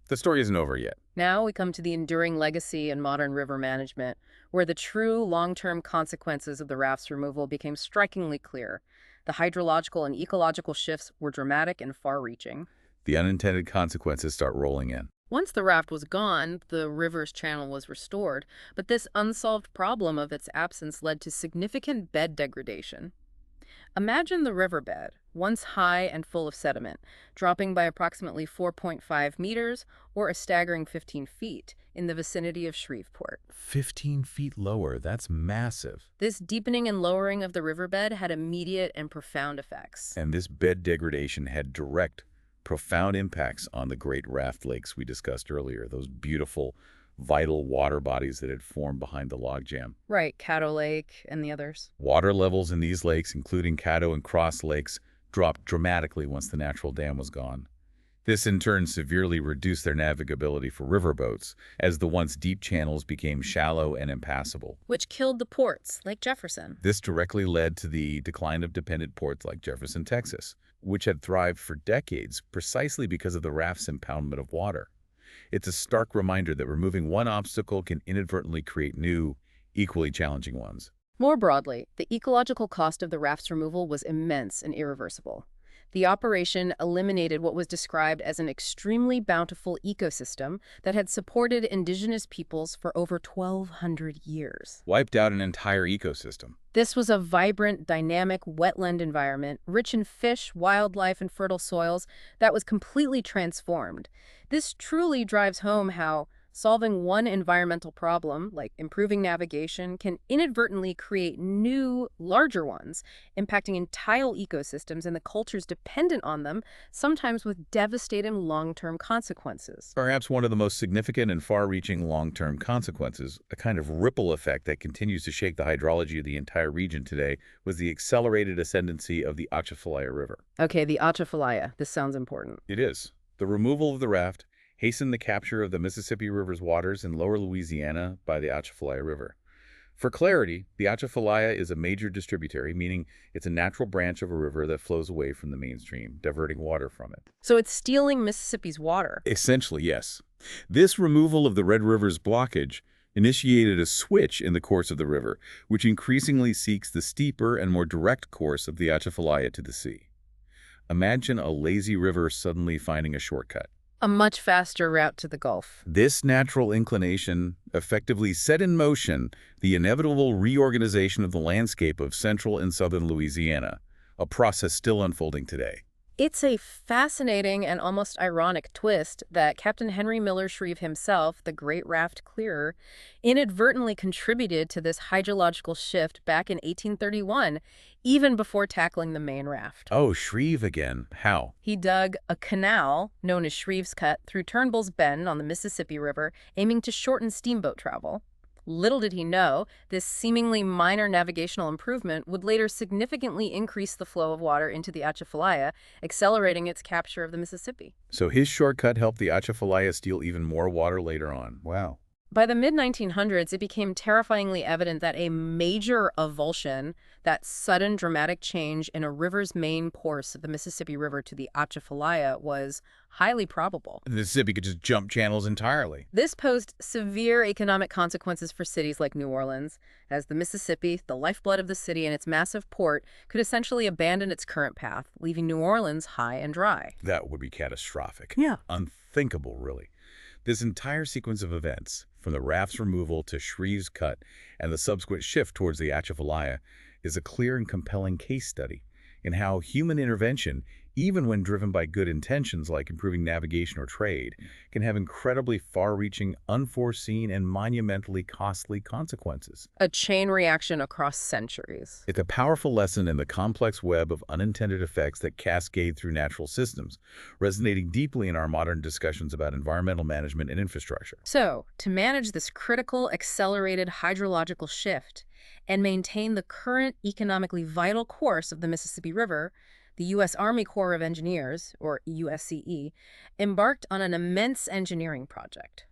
The story isn't over yet. Now we come to the enduring legacy in modern river management, where the true long-term consequences of the raft's removal became strikingly clear. The hydrological and ecological shifts were dramatic and far-reaching. The unintended consequences start rolling in. Once the raft was gone, the river's channel was restored, but this unsolved problem of its absence led to significant bed degradation. Imagine the riverbed, once high and full of sediment, dropping by approximately 4.5 meters or a staggering 15 feet in the vicinity of Shreveport. 15 feet lower, that's massive. This deepening and lowering of the riverbed had immediate and profound effects. And this bed degradation had direct, profound impacts on the Great Raft Lakes we discussed earlier, those beautiful, vital water bodies that had formed behind the logjam. Right, Caddo Lake and the others. Water levels in these lakes, including Caddo and Cross Lakes, dropped dramatically once the natural dam was gone. This in turn severely reduced their navigability for riverboats, as the once deep channels became shallow and impassable. Which killed the ports, like Jefferson. This directly led to the decline of dependent ports like Jefferson, Texas, which had thrived for decades precisely because of the raft's impoundment of water. It's a stark reminder that removing one obstacle can inadvertently create new, equally challenging ones. More broadly, the ecological cost of the raft's removal was immense and irreversible. The operation eliminated what was described as an extremely bountiful ecosystem that had supported indigenous peoples for over 1,200 years. Wiped out an entire ecosystem. This was a vibrant, dynamic wetland environment, rich in fish, wildlife, and fertile soils, that was completely transformed. This truly drives home how solving one environmental problem, like improving navigation, can inadvertently create new, larger ones, impacting entire ecosystems and the cultures dependent on them, sometimes with devastating long-term consequences. Perhaps one of the most significant and far-reaching long-term consequences, a kind of ripple effect that continues to shake the hydrology of the entire region today, was the accelerated ascendancy of the Atchafalaya River. Okay, the Atchafalaya. This sounds important. It is. The removal of the raft hastened the capture of the Mississippi River's waters in lower Louisiana by the Atchafalaya River. For clarity, the Atchafalaya is a major distributary, meaning it's a natural branch of a river that flows away from the mainstream, diverting water from it. So it's stealing Mississippi's water. Essentially, yes. This removal of the Red River's blockage initiated a switch in the course of the river, which increasingly seeks the steeper and more direct course of the Atchafalaya to the sea. Imagine a lazy river suddenly finding a shortcut. A much faster route to the Gulf. This natural inclination effectively set in motion the inevitable reorganization of the landscape of central and southern Louisiana, a process still unfolding today. It's a fascinating and almost ironic twist that Captain Henry Miller Shreve himself, the Great Raft clearer, inadvertently contributed to this hydrological shift back in 1831, even before tackling the main raft. Oh, Shreve again. How? He dug a canal, known as Shreve's Cut, through Turnbull's Bend on the Mississippi River, aiming to shorten steamboat travel. Little did he know, this seemingly minor navigational improvement would later significantly increase the flow of water into the Atchafalaya, accelerating its capture of the Mississippi. So his shortcut helped the Atchafalaya steal even more water later on. Wow. By the mid-1900s, it became terrifyingly evident that a major avulsion, that sudden dramatic change in a river's main course of the Mississippi River to the Atchafalaya, was highly probable. The Mississippi could just jump channels entirely. This posed severe economic consequences for cities like New Orleans, as the Mississippi, the lifeblood of the city and its massive port, could essentially abandon its current path, leaving New Orleans high and dry. That would be catastrophic. Yeah. Unthinkable, really. This entire sequence of events, from the raft's removal to Shreve's Cut and the subsequent shift towards the Atchafalaya, is a clear and compelling case study in how human intervention, even when driven by good intentions like improving navigation or trade, can have incredibly far-reaching, unforeseen, and monumentally costly consequences. A chain reaction across centuries. It's a powerful lesson in the complex web of unintended effects that cascade through natural systems, resonating deeply in our modern discussions about environmental management and infrastructure. So, to manage this critical, accelerated hydrological shift and maintain the current economically vital course of the Mississippi River, the U.S. Army Corps of Engineers, or USCE, embarked on an immense engineering project.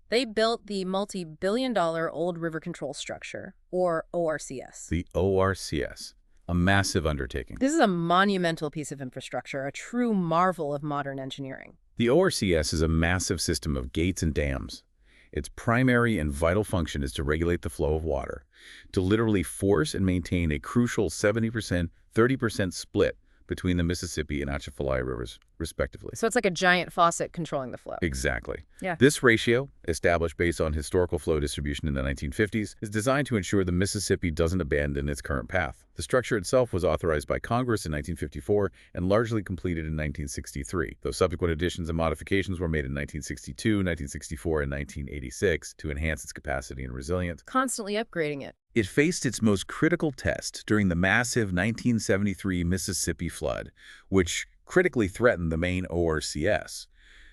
They built the multi-billion-dollar Old River Control Structure, or ORCS. The ORCS, a massive undertaking. This is a monumental piece of infrastructure, a true marvel of modern engineering. The ORCS is a massive system of gates and dams. Its primary and vital function is to regulate the flow of water, to literally force and maintain a crucial 70%, 30% split between the Mississippi and Atchafalaya rivers, respectively. So it's like a giant faucet controlling the flow. Exactly. Yeah. This ratio, established based on historical flow distribution in the 1950s, is designed to ensure the Mississippi doesn't abandon its current path. The structure itself was authorized by Congress in 1954 and largely completed in 1963, though subsequent additions and modifications were made in 1962, 1964, and 1986 to enhance its capacity and resilience. Constantly upgrading it. It faced its most critical test during the massive 1973 Mississippi flood, which critically threatened the main ORCS,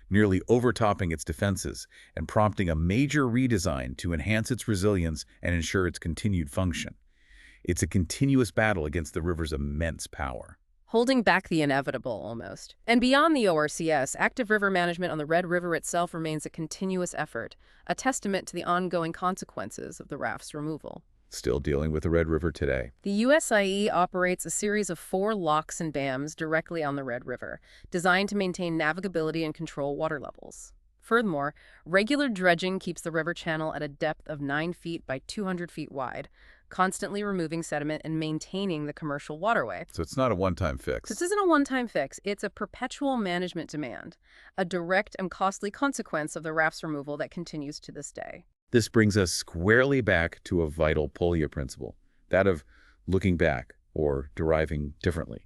nearly overtopping its defenses and prompting a major redesign to enhance its resilience and ensure its continued function. It's a continuous battle against the river's immense power. Holding back the inevitable, almost. And beyond the ORCS, active river management on the Red River itself remains a continuous effort, a testament to the ongoing consequences of the raft's removal. Still dealing with the Red River today. The USIE operates a series of 4 locks and dams directly on the Red River, designed to maintain navigability and control water levels. Furthermore, regular dredging keeps the river channel at a depth of 9 feet by 200 feet wide, constantly removing sediment and maintaining the commercial waterway. So it's not a one-time fix. This isn't a one-time fix. It's a perpetual management demand, a direct and costly consequence of the raft's removal that continues to this day. This brings us squarely back to a vital Polya principle, that of looking back or deriving differently.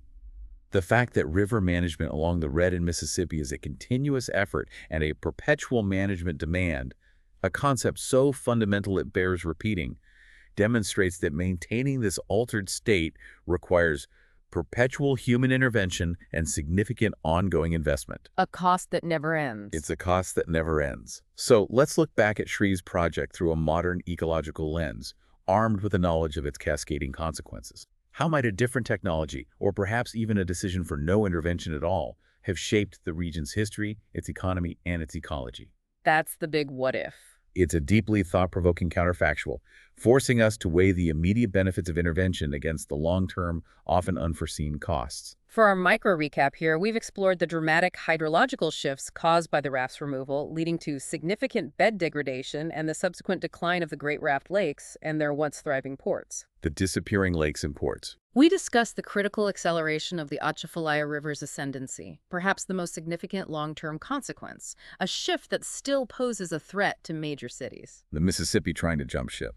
The fact that river management along the Red and Mississippi is a continuous effort and a perpetual management demand, a concept so fundamental it bears repeating, demonstrates that maintaining this altered state requires perpetual human intervention and significant ongoing investment. A cost that never ends. It's a cost that never ends. So let's look back at Shreve's project through a modern ecological lens, armed with the knowledge of its cascading consequences. How might a different technology, or perhaps even a decision for no intervention at all, have shaped the region's history, its economy, and its ecology? That's the big what if. It's a deeply thought-provoking counterfactual, forcing us to weigh the immediate benefits of intervention against the long-term, often unforeseen costs. For our micro recap here, we've explored the dramatic hydrological shifts caused by the raft's removal, leading to significant bed degradation and the subsequent decline of the Great Raft Lakes and their once thriving ports. The disappearing lakes and ports. We discussed the critical acceleration of the Atchafalaya River's ascendancy, perhaps the most significant long-term consequence, a shift that still poses a threat to major cities. The Mississippi trying to jump ship.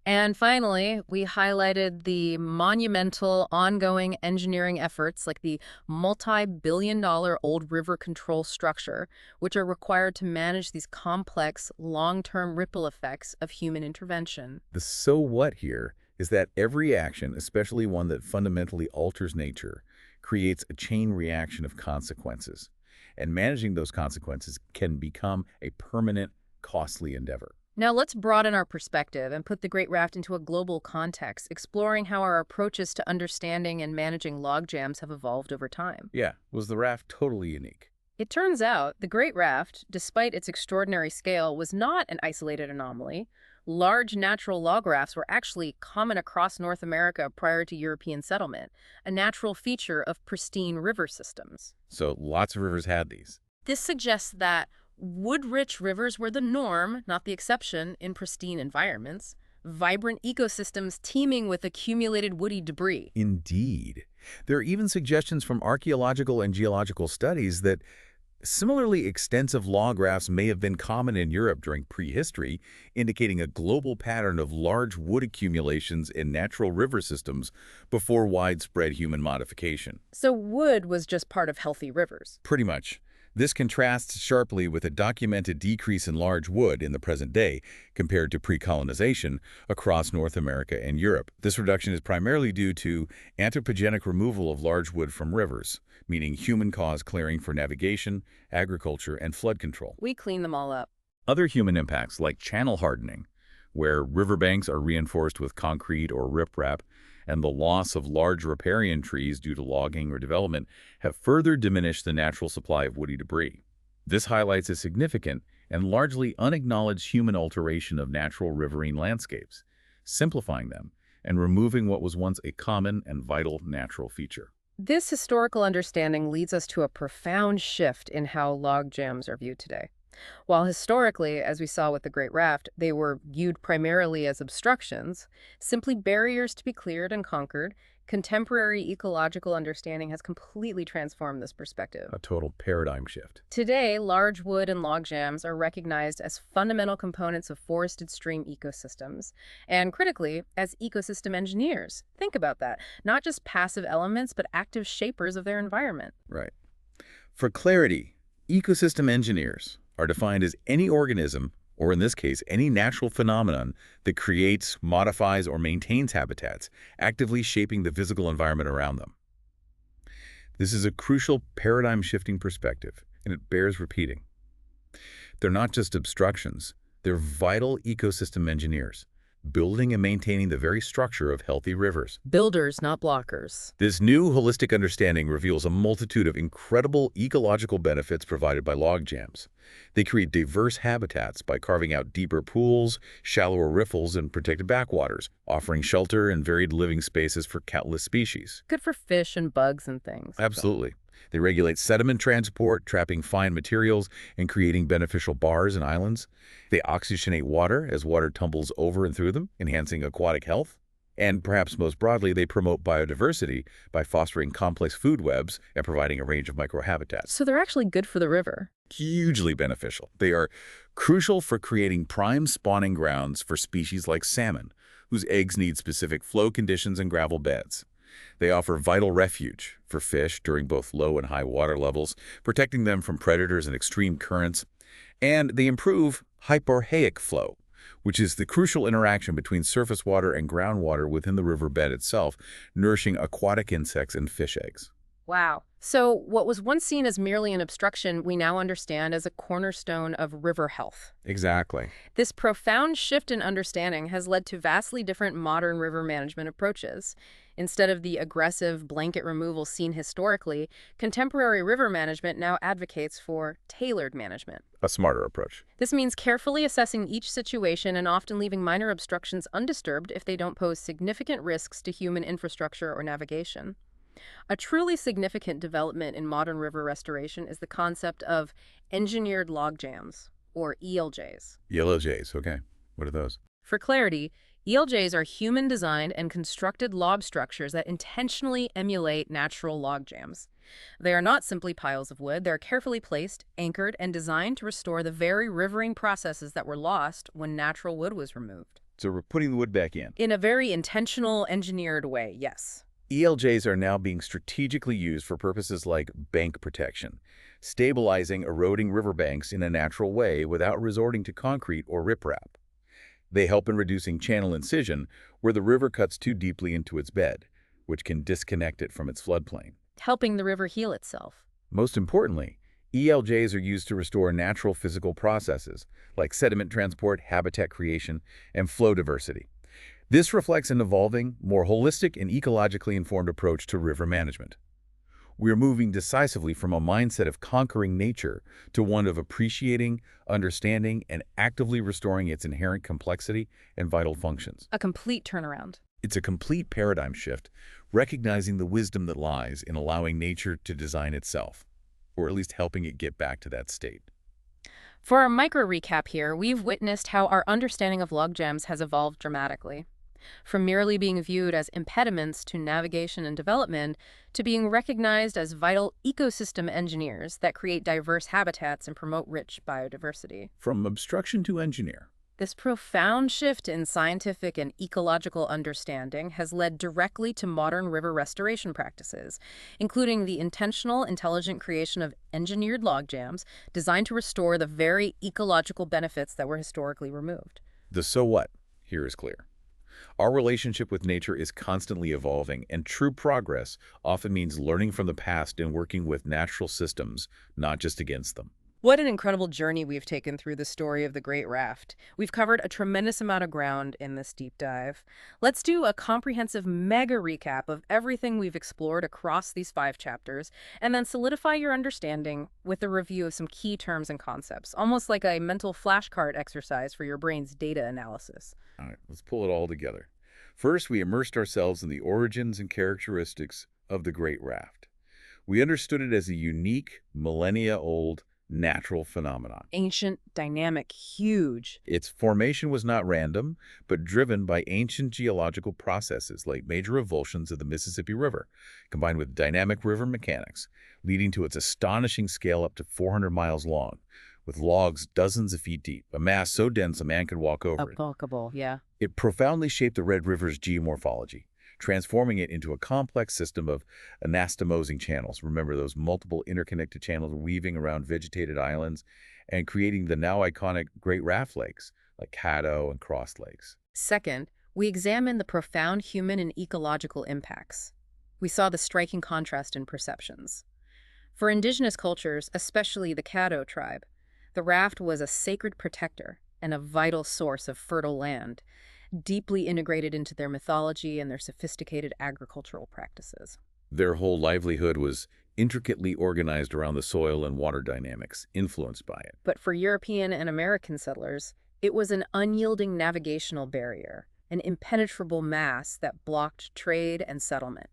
And finally, we highlighted the monumental ongoing engineering efforts like the multi-billion-dollar old river control structure, which are required to manage these complex, long-term ripple effects of human intervention. The so what here is that every action, especially one that fundamentally alters nature, creates a chain reaction of consequences. And managing those consequences can become a permanent, costly endeavor. Now let's broaden our perspective and put the Great Raft into a global context, exploring how our approaches to understanding and managing logjams have evolved over time. Yeah, was the raft totally unique? It turns out the Great Raft, despite its extraordinary scale, was not an isolated anomaly. Large natural log rafts were actually common across North America prior to European settlement, a natural feature of pristine river systems. So lots of rivers had these. This suggests that wood-rich rivers were the norm, not the exception, in pristine environments, vibrant ecosystems teeming with accumulated woody debris. Indeed. There are even suggestions from archaeological and geological studies that similarly extensive log rafts may have been common in Europe during prehistory, indicating a global pattern of large wood accumulations in natural river systems before widespread human modification. So wood was just part of healthy rivers. Pretty much. This contrasts sharply with a documented decrease in large wood in the present day compared to pre-colonization across North America and Europe. This reduction is primarily due to anthropogenic removal of large wood from rivers, meaning human-caused clearing for navigation, agriculture, and flood control. We clean them all up. Other human impacts like channel hardening, where riverbanks are reinforced with concrete or riprap, and the loss of large riparian trees due to logging or development have further diminished the natural supply of woody debris. This highlights a significant and largely unacknowledged human alteration of natural riverine landscapes, simplifying them and removing what was once a common and vital natural feature. This historical understanding leads us to a profound shift in how log jams are viewed today. While historically, as we saw with the Great Raft, they were viewed primarily as obstructions, simply barriers to be cleared and conquered, contemporary ecological understanding has completely transformed this perspective. A total paradigm shift. Today, large wood and log jams are recognized as fundamental components of forested stream ecosystems, and critically, as ecosystem engineers. Think about that. Not just passive elements, but active shapers of their environment. Right. For clarity, ecosystem engineers are defined as any organism, or in this case, any natural phenomenon that creates, modifies, or maintains habitats, actively shaping the physical environment around them. This is a crucial paradigm-shifting perspective, and it bears repeating. They're not just obstructions, they're vital ecosystem engineers, building and maintaining the very structure of healthy rivers. Builders, not blockers. This new holistic understanding reveals a multitude of incredible ecological benefits provided by log jams. They create diverse habitats by carving out deeper pools, shallower riffles, and protected backwaters, offering shelter and varied living spaces for countless species. Good for fish and bugs and things. Absolutely. They regulate sediment transport, trapping fine materials and creating beneficial bars and islands. They oxygenate water as water tumbles over and through them, enhancing aquatic health. And perhaps most broadly, they promote biodiversity by fostering complex food webs and providing a range of microhabitats. So they're actually good for the river. Hugely beneficial. They are crucial for creating prime spawning grounds for species like salmon, whose eggs need specific flow conditions and gravel beds. They offer vital refuge for fish during both low and high water levels, protecting them from predators and extreme currents. And they improve hyporheic flow, which is the crucial interaction between surface water and groundwater within the riverbed itself, nourishing aquatic insects and fish eggs. Wow. So what was once seen as merely an obstruction, we now understand as a cornerstone of river health. Exactly. This profound shift in understanding has led to vastly different modern river management approaches. Instead of the aggressive blanket removal seen historically, contemporary river management now advocates for tailored management. A smarter approach. This means carefully assessing each situation and often leaving minor obstructions undisturbed if they don't pose significant risks to human infrastructure or navigation. A truly significant development in modern river restoration is the concept of engineered log jams, or ELJs. Yellow jays, okay. What are those? For clarity, ELJs are human-designed and constructed log structures that intentionally emulate natural log jams. They are not simply piles of wood. They're carefully placed, anchored, and designed to restore the very rivering processes that were lost when natural wood was removed. So we're putting the wood back in. In a very intentional, engineered way, yes. ELJs are now being strategically used for purposes like bank protection, stabilizing eroding riverbanks in a natural way without resorting to concrete or riprap. They help in reducing channel incision where the river cuts too deeply into its bed, which can disconnect it from its floodplain. Helping the river heal itself. Most importantly, ELJs are used to restore natural physical processes like sediment transport, habitat creation, and flow diversity. This reflects an evolving, more holistic and ecologically informed approach to river management. We are moving decisively from a mindset of conquering nature to one of appreciating, understanding, and actively restoring its inherent complexity and vital functions. A complete turnaround. It's a complete paradigm shift, recognizing the wisdom that lies in allowing nature to design itself, or at least helping it get back to that state. For our micro recap here, we've witnessed how our understanding of log jams has evolved dramatically. From merely being viewed as impediments to navigation and development, to being recognized as vital ecosystem engineers that create diverse habitats and promote rich biodiversity. From obstruction to engineer. This profound shift in scientific and ecological understanding has led directly to modern river restoration practices, including the intentional, intelligent creation of engineered log jams designed to restore the very ecological benefits that were historically removed. The so what here is clear. Our relationship with nature is constantly evolving, and true progress often means learning from the past and working with natural systems, not just against them. What an incredible journey we've taken through the story of the Great Raft. We've covered a tremendous amount of ground in this deep dive. Let's do a comprehensive mega recap of everything we've explored across these 5 chapters, and then solidify your understanding with a review of some key terms and concepts, almost like a mental flashcard exercise for your brain's data analysis. All right, let's pull it all together. First, we immersed ourselves in the origins and characteristics of the Great Raft. We understood it as a unique, millennia-old, natural phenomenon. Ancient, dynamic, huge. Its formation was not random, but driven by ancient geological processes like major revulsions of the Mississippi River, combined with dynamic river mechanics, leading to its astonishing scale up to 400 miles long, with logs dozens of feet deep, a mass so dense a man could walk over it. Applicable, yeah. It profoundly shaped the Red River's geomorphology, transforming it into a complex system of anastomosing channels. Remember those multiple interconnected channels weaving around vegetated islands and creating the now iconic Great Raft Lakes like Caddo and Cross Lakes. Second, we examined the profound human and ecological impacts. We saw the striking contrast in perceptions. For indigenous cultures, especially the Caddo tribe, the raft was a sacred protector and a vital source of fertile land, deeply integrated into their mythology and their sophisticated agricultural practices. Their whole livelihood was intricately organized around the soil and water dynamics, influenced by it. But for European and American settlers, it was an unyielding navigational barrier, an impenetrable mass that blocked trade and settlement.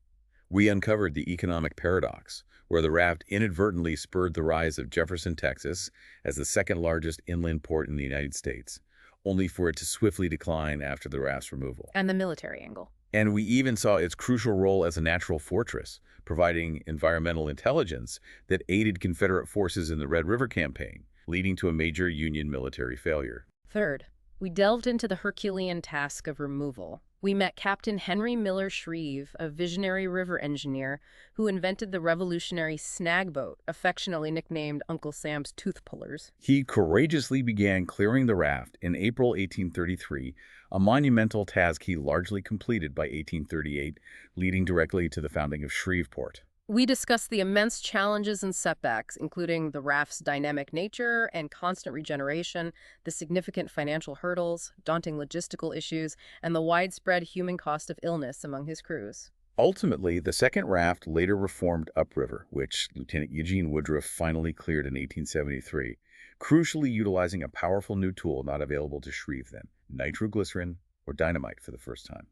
We uncovered the economic paradox, where the raft inadvertently spurred the rise of Jefferson, Texas, as the second largest inland port in the United States, only for it to swiftly decline after the raft's removal. And the military angle. And we even saw its crucial role as a natural fortress, providing environmental intelligence that aided Confederate forces in the Red River Campaign, leading to a major Union military failure. Third, we delved into the Herculean task of removal. We met Captain Henry Miller Shreve, a visionary river engineer who invented the revolutionary snag boat, affectionately nicknamed Uncle Sam's Tooth Pullers. He courageously began clearing the raft in April 1833, a monumental task he largely completed by 1838, leading directly to the founding of Shreveport. We discussed the immense challenges and setbacks, including the raft's dynamic nature and constant regeneration, the significant financial hurdles, daunting logistical issues, and the widespread human cost of illness among his crews. Ultimately, the second raft later reformed upriver, which Lieutenant Eugene Woodruff finally cleared in 1873, crucially utilizing a powerful new tool not available to Shreve then, nitroglycerin or dynamite for the first time.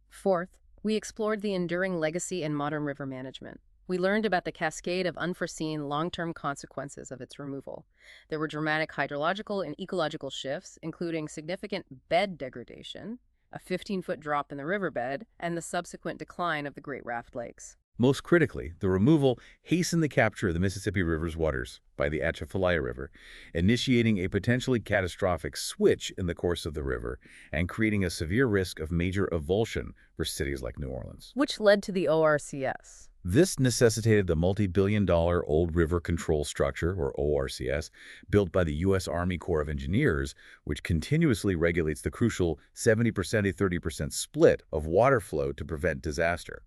Fourth, We explored the enduring legacy in modern river management. We learned about the cascade of unforeseen long-term consequences of its removal. There were dramatic hydrological and ecological shifts, including significant bed degradation, a 15-foot drop in the riverbed, and the subsequent decline of the Great Raft Lakes. Most critically, the removal hastened the capture of the Mississippi River's waters by the Atchafalaya River, initiating a potentially catastrophic switch in the course of the river and creating a severe risk of major avulsion for cities like New Orleans. Which led to the ORCS. This necessitated the multi-billion-dollar Old River Control Structure, or ORCS, built by the U.S. Army Corps of Engineers, which continuously regulates the crucial 70% to 30% split of water flow to prevent disaster.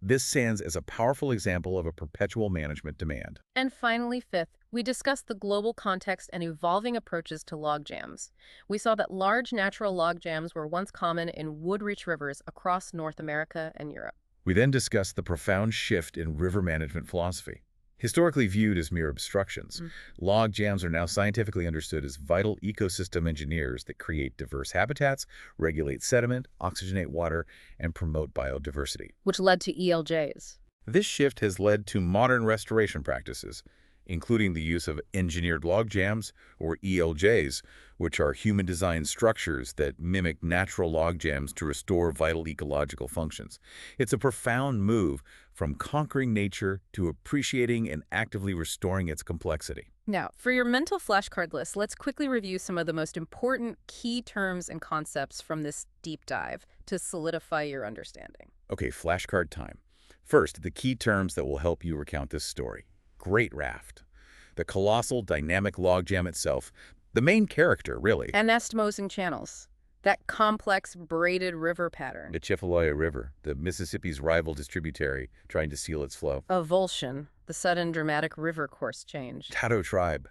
This stands as a powerful example of a perpetual management demand. And finally, fifth, we discussed the global context and evolving approaches to log jams. We saw that large natural log jams were once common in wood-rich rivers across North America and Europe. We then discussed the profound shift in river management philosophy. Historically viewed as mere obstructions, log jams are now scientifically understood as vital ecosystem engineers that create diverse habitats, regulate sediment, oxygenate water, and promote biodiversity. Which led to ELJs. This shift has led to modern restoration practices, including the use of engineered log jams, or ELJs, which are human-designed structures that mimic natural log jams to restore vital ecological functions. It's a profound move from conquering nature to appreciating and actively restoring its complexity. Now, for your mental flashcard list, let's quickly review some of the most important key terms and concepts from this deep dive to solidify your understanding. Okay, flashcard time. First, the key terms that will help you recount this story. Great Raft. The colossal dynamic logjam itself, the main character, really. And estimosing channels. That complex braided river pattern. The Atchafalaya River, the Mississippi's rival distributary, trying to seal its flow. Avulsion, the sudden dramatic river course change. Caddo tribe,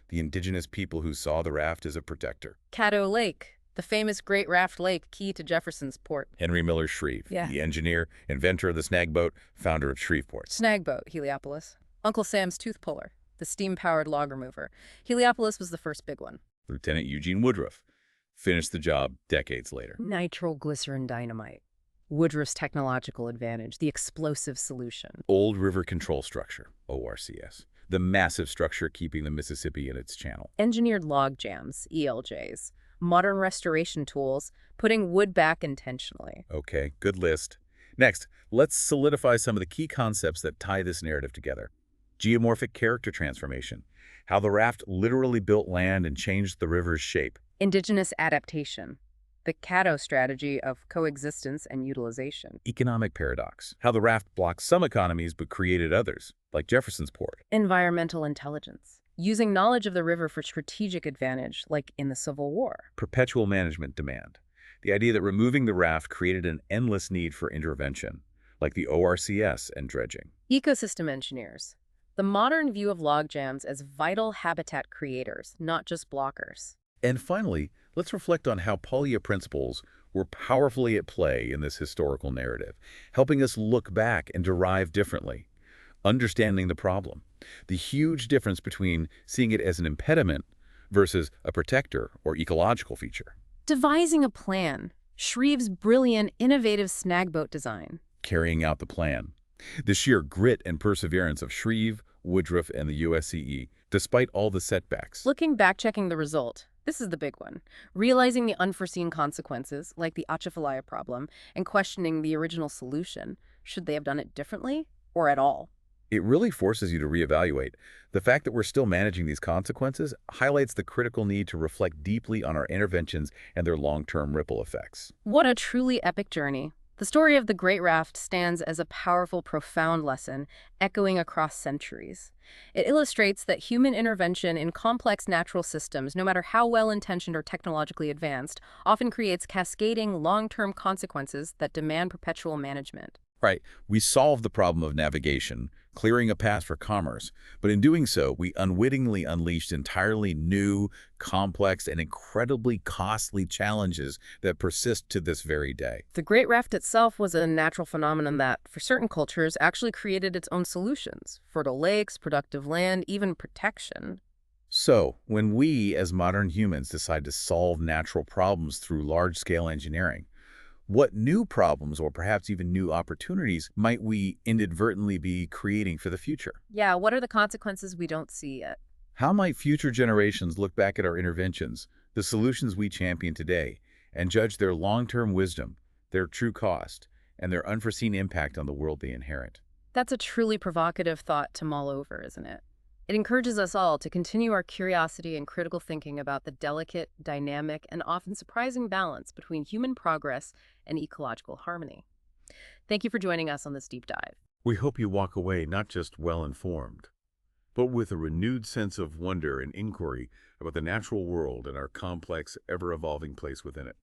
the indigenous people who saw the raft as a protector. Caddo Lake, the famous Great Raft Lake key to Jefferson's Port. Henry Miller Shreve, the engineer, inventor of the snag boat, founder of Shreveport. Snag boat, Heliopolis. Uncle Sam's tooth puller, the steam-powered log remover. Heliopolis was the first big one. Lieutenant Eugene Woodruff finished the job decades later. Nitroglycerin dynamite. Woodruff's technological advantage, the explosive solution. Old River Control Structure, ORCS, the massive structure keeping the Mississippi in its channel. Engineered log jams, ELJs. Modern restoration tools, putting wood back intentionally. Okay, good list. Next, let's solidify some of the key concepts that tie this narrative together. Geomorphic character transformation, how the raft literally built land and changed the river's shape. Indigenous adaptation, the Caddo strategy of coexistence and utilization. Economic paradox, how the raft blocked some economies but created others, like Jefferson's Port. Environmental intelligence, using knowledge of the river for strategic advantage, like in the Civil War. Perpetual management demand, the idea that removing the raft created an endless need for intervention, like the ORCS and dredging. Ecosystem engineers, the modern view of log jams as vital habitat creators, not just blockers. And finally, let's reflect on how Polya principles were powerfully at play in this historical narrative, helping us look back and derive differently, understanding the problem, the huge difference between seeing it as an impediment versus a protector or ecological feature. Devising a plan, Shreve's brilliant, innovative snag boat design. Carrying out the plan. The sheer grit and perseverance of Shreve, Woodruff, and the USCE, despite all the setbacks. Looking back, checking the result. This is the big one. Realizing the unforeseen consequences, like the Atchafalaya problem, and questioning the original solution. Should they have done it differently or at all? It really forces you to reevaluate. The fact that we're still managing these consequences highlights the critical need to reflect deeply on our interventions and their long-term ripple effects. What a truly epic journey. The story of the Great Raft stands as a powerful, profound lesson, echoing across centuries. It illustrates that human intervention in complex natural systems, no matter how well-intentioned or technologically advanced, often creates cascading, long-term consequences that demand perpetual management. Right. We solved the problem of navigation, clearing a path for commerce, but in doing so, we unwittingly unleashed entirely new, complex, and incredibly costly challenges that persist to this very day. The Great Raft itself was a natural phenomenon that, for certain cultures, actually created its own solutions. Fertile lakes, productive land, even protection. So, when we, as modern humans, decide to solve natural problems through large-scale engineering, What new problems or perhaps even new opportunities might we inadvertently be creating for the future? Yeah, what are the consequences we don't see yet? How might future generations look back at our interventions, the solutions we champion today, and judge their long-term wisdom, their true cost, and their unforeseen impact on the world they inherit? That's a truly provocative thought to mull over, isn't it? It encourages us all to continue our curiosity and critical thinking about the delicate, dynamic, and often surprising balance between human progress and ecological harmony. Thank you for joining us on this deep dive. We hope you walk away not just well-informed, but with a renewed sense of wonder and inquiry about the natural world and our complex, ever-evolving place within it.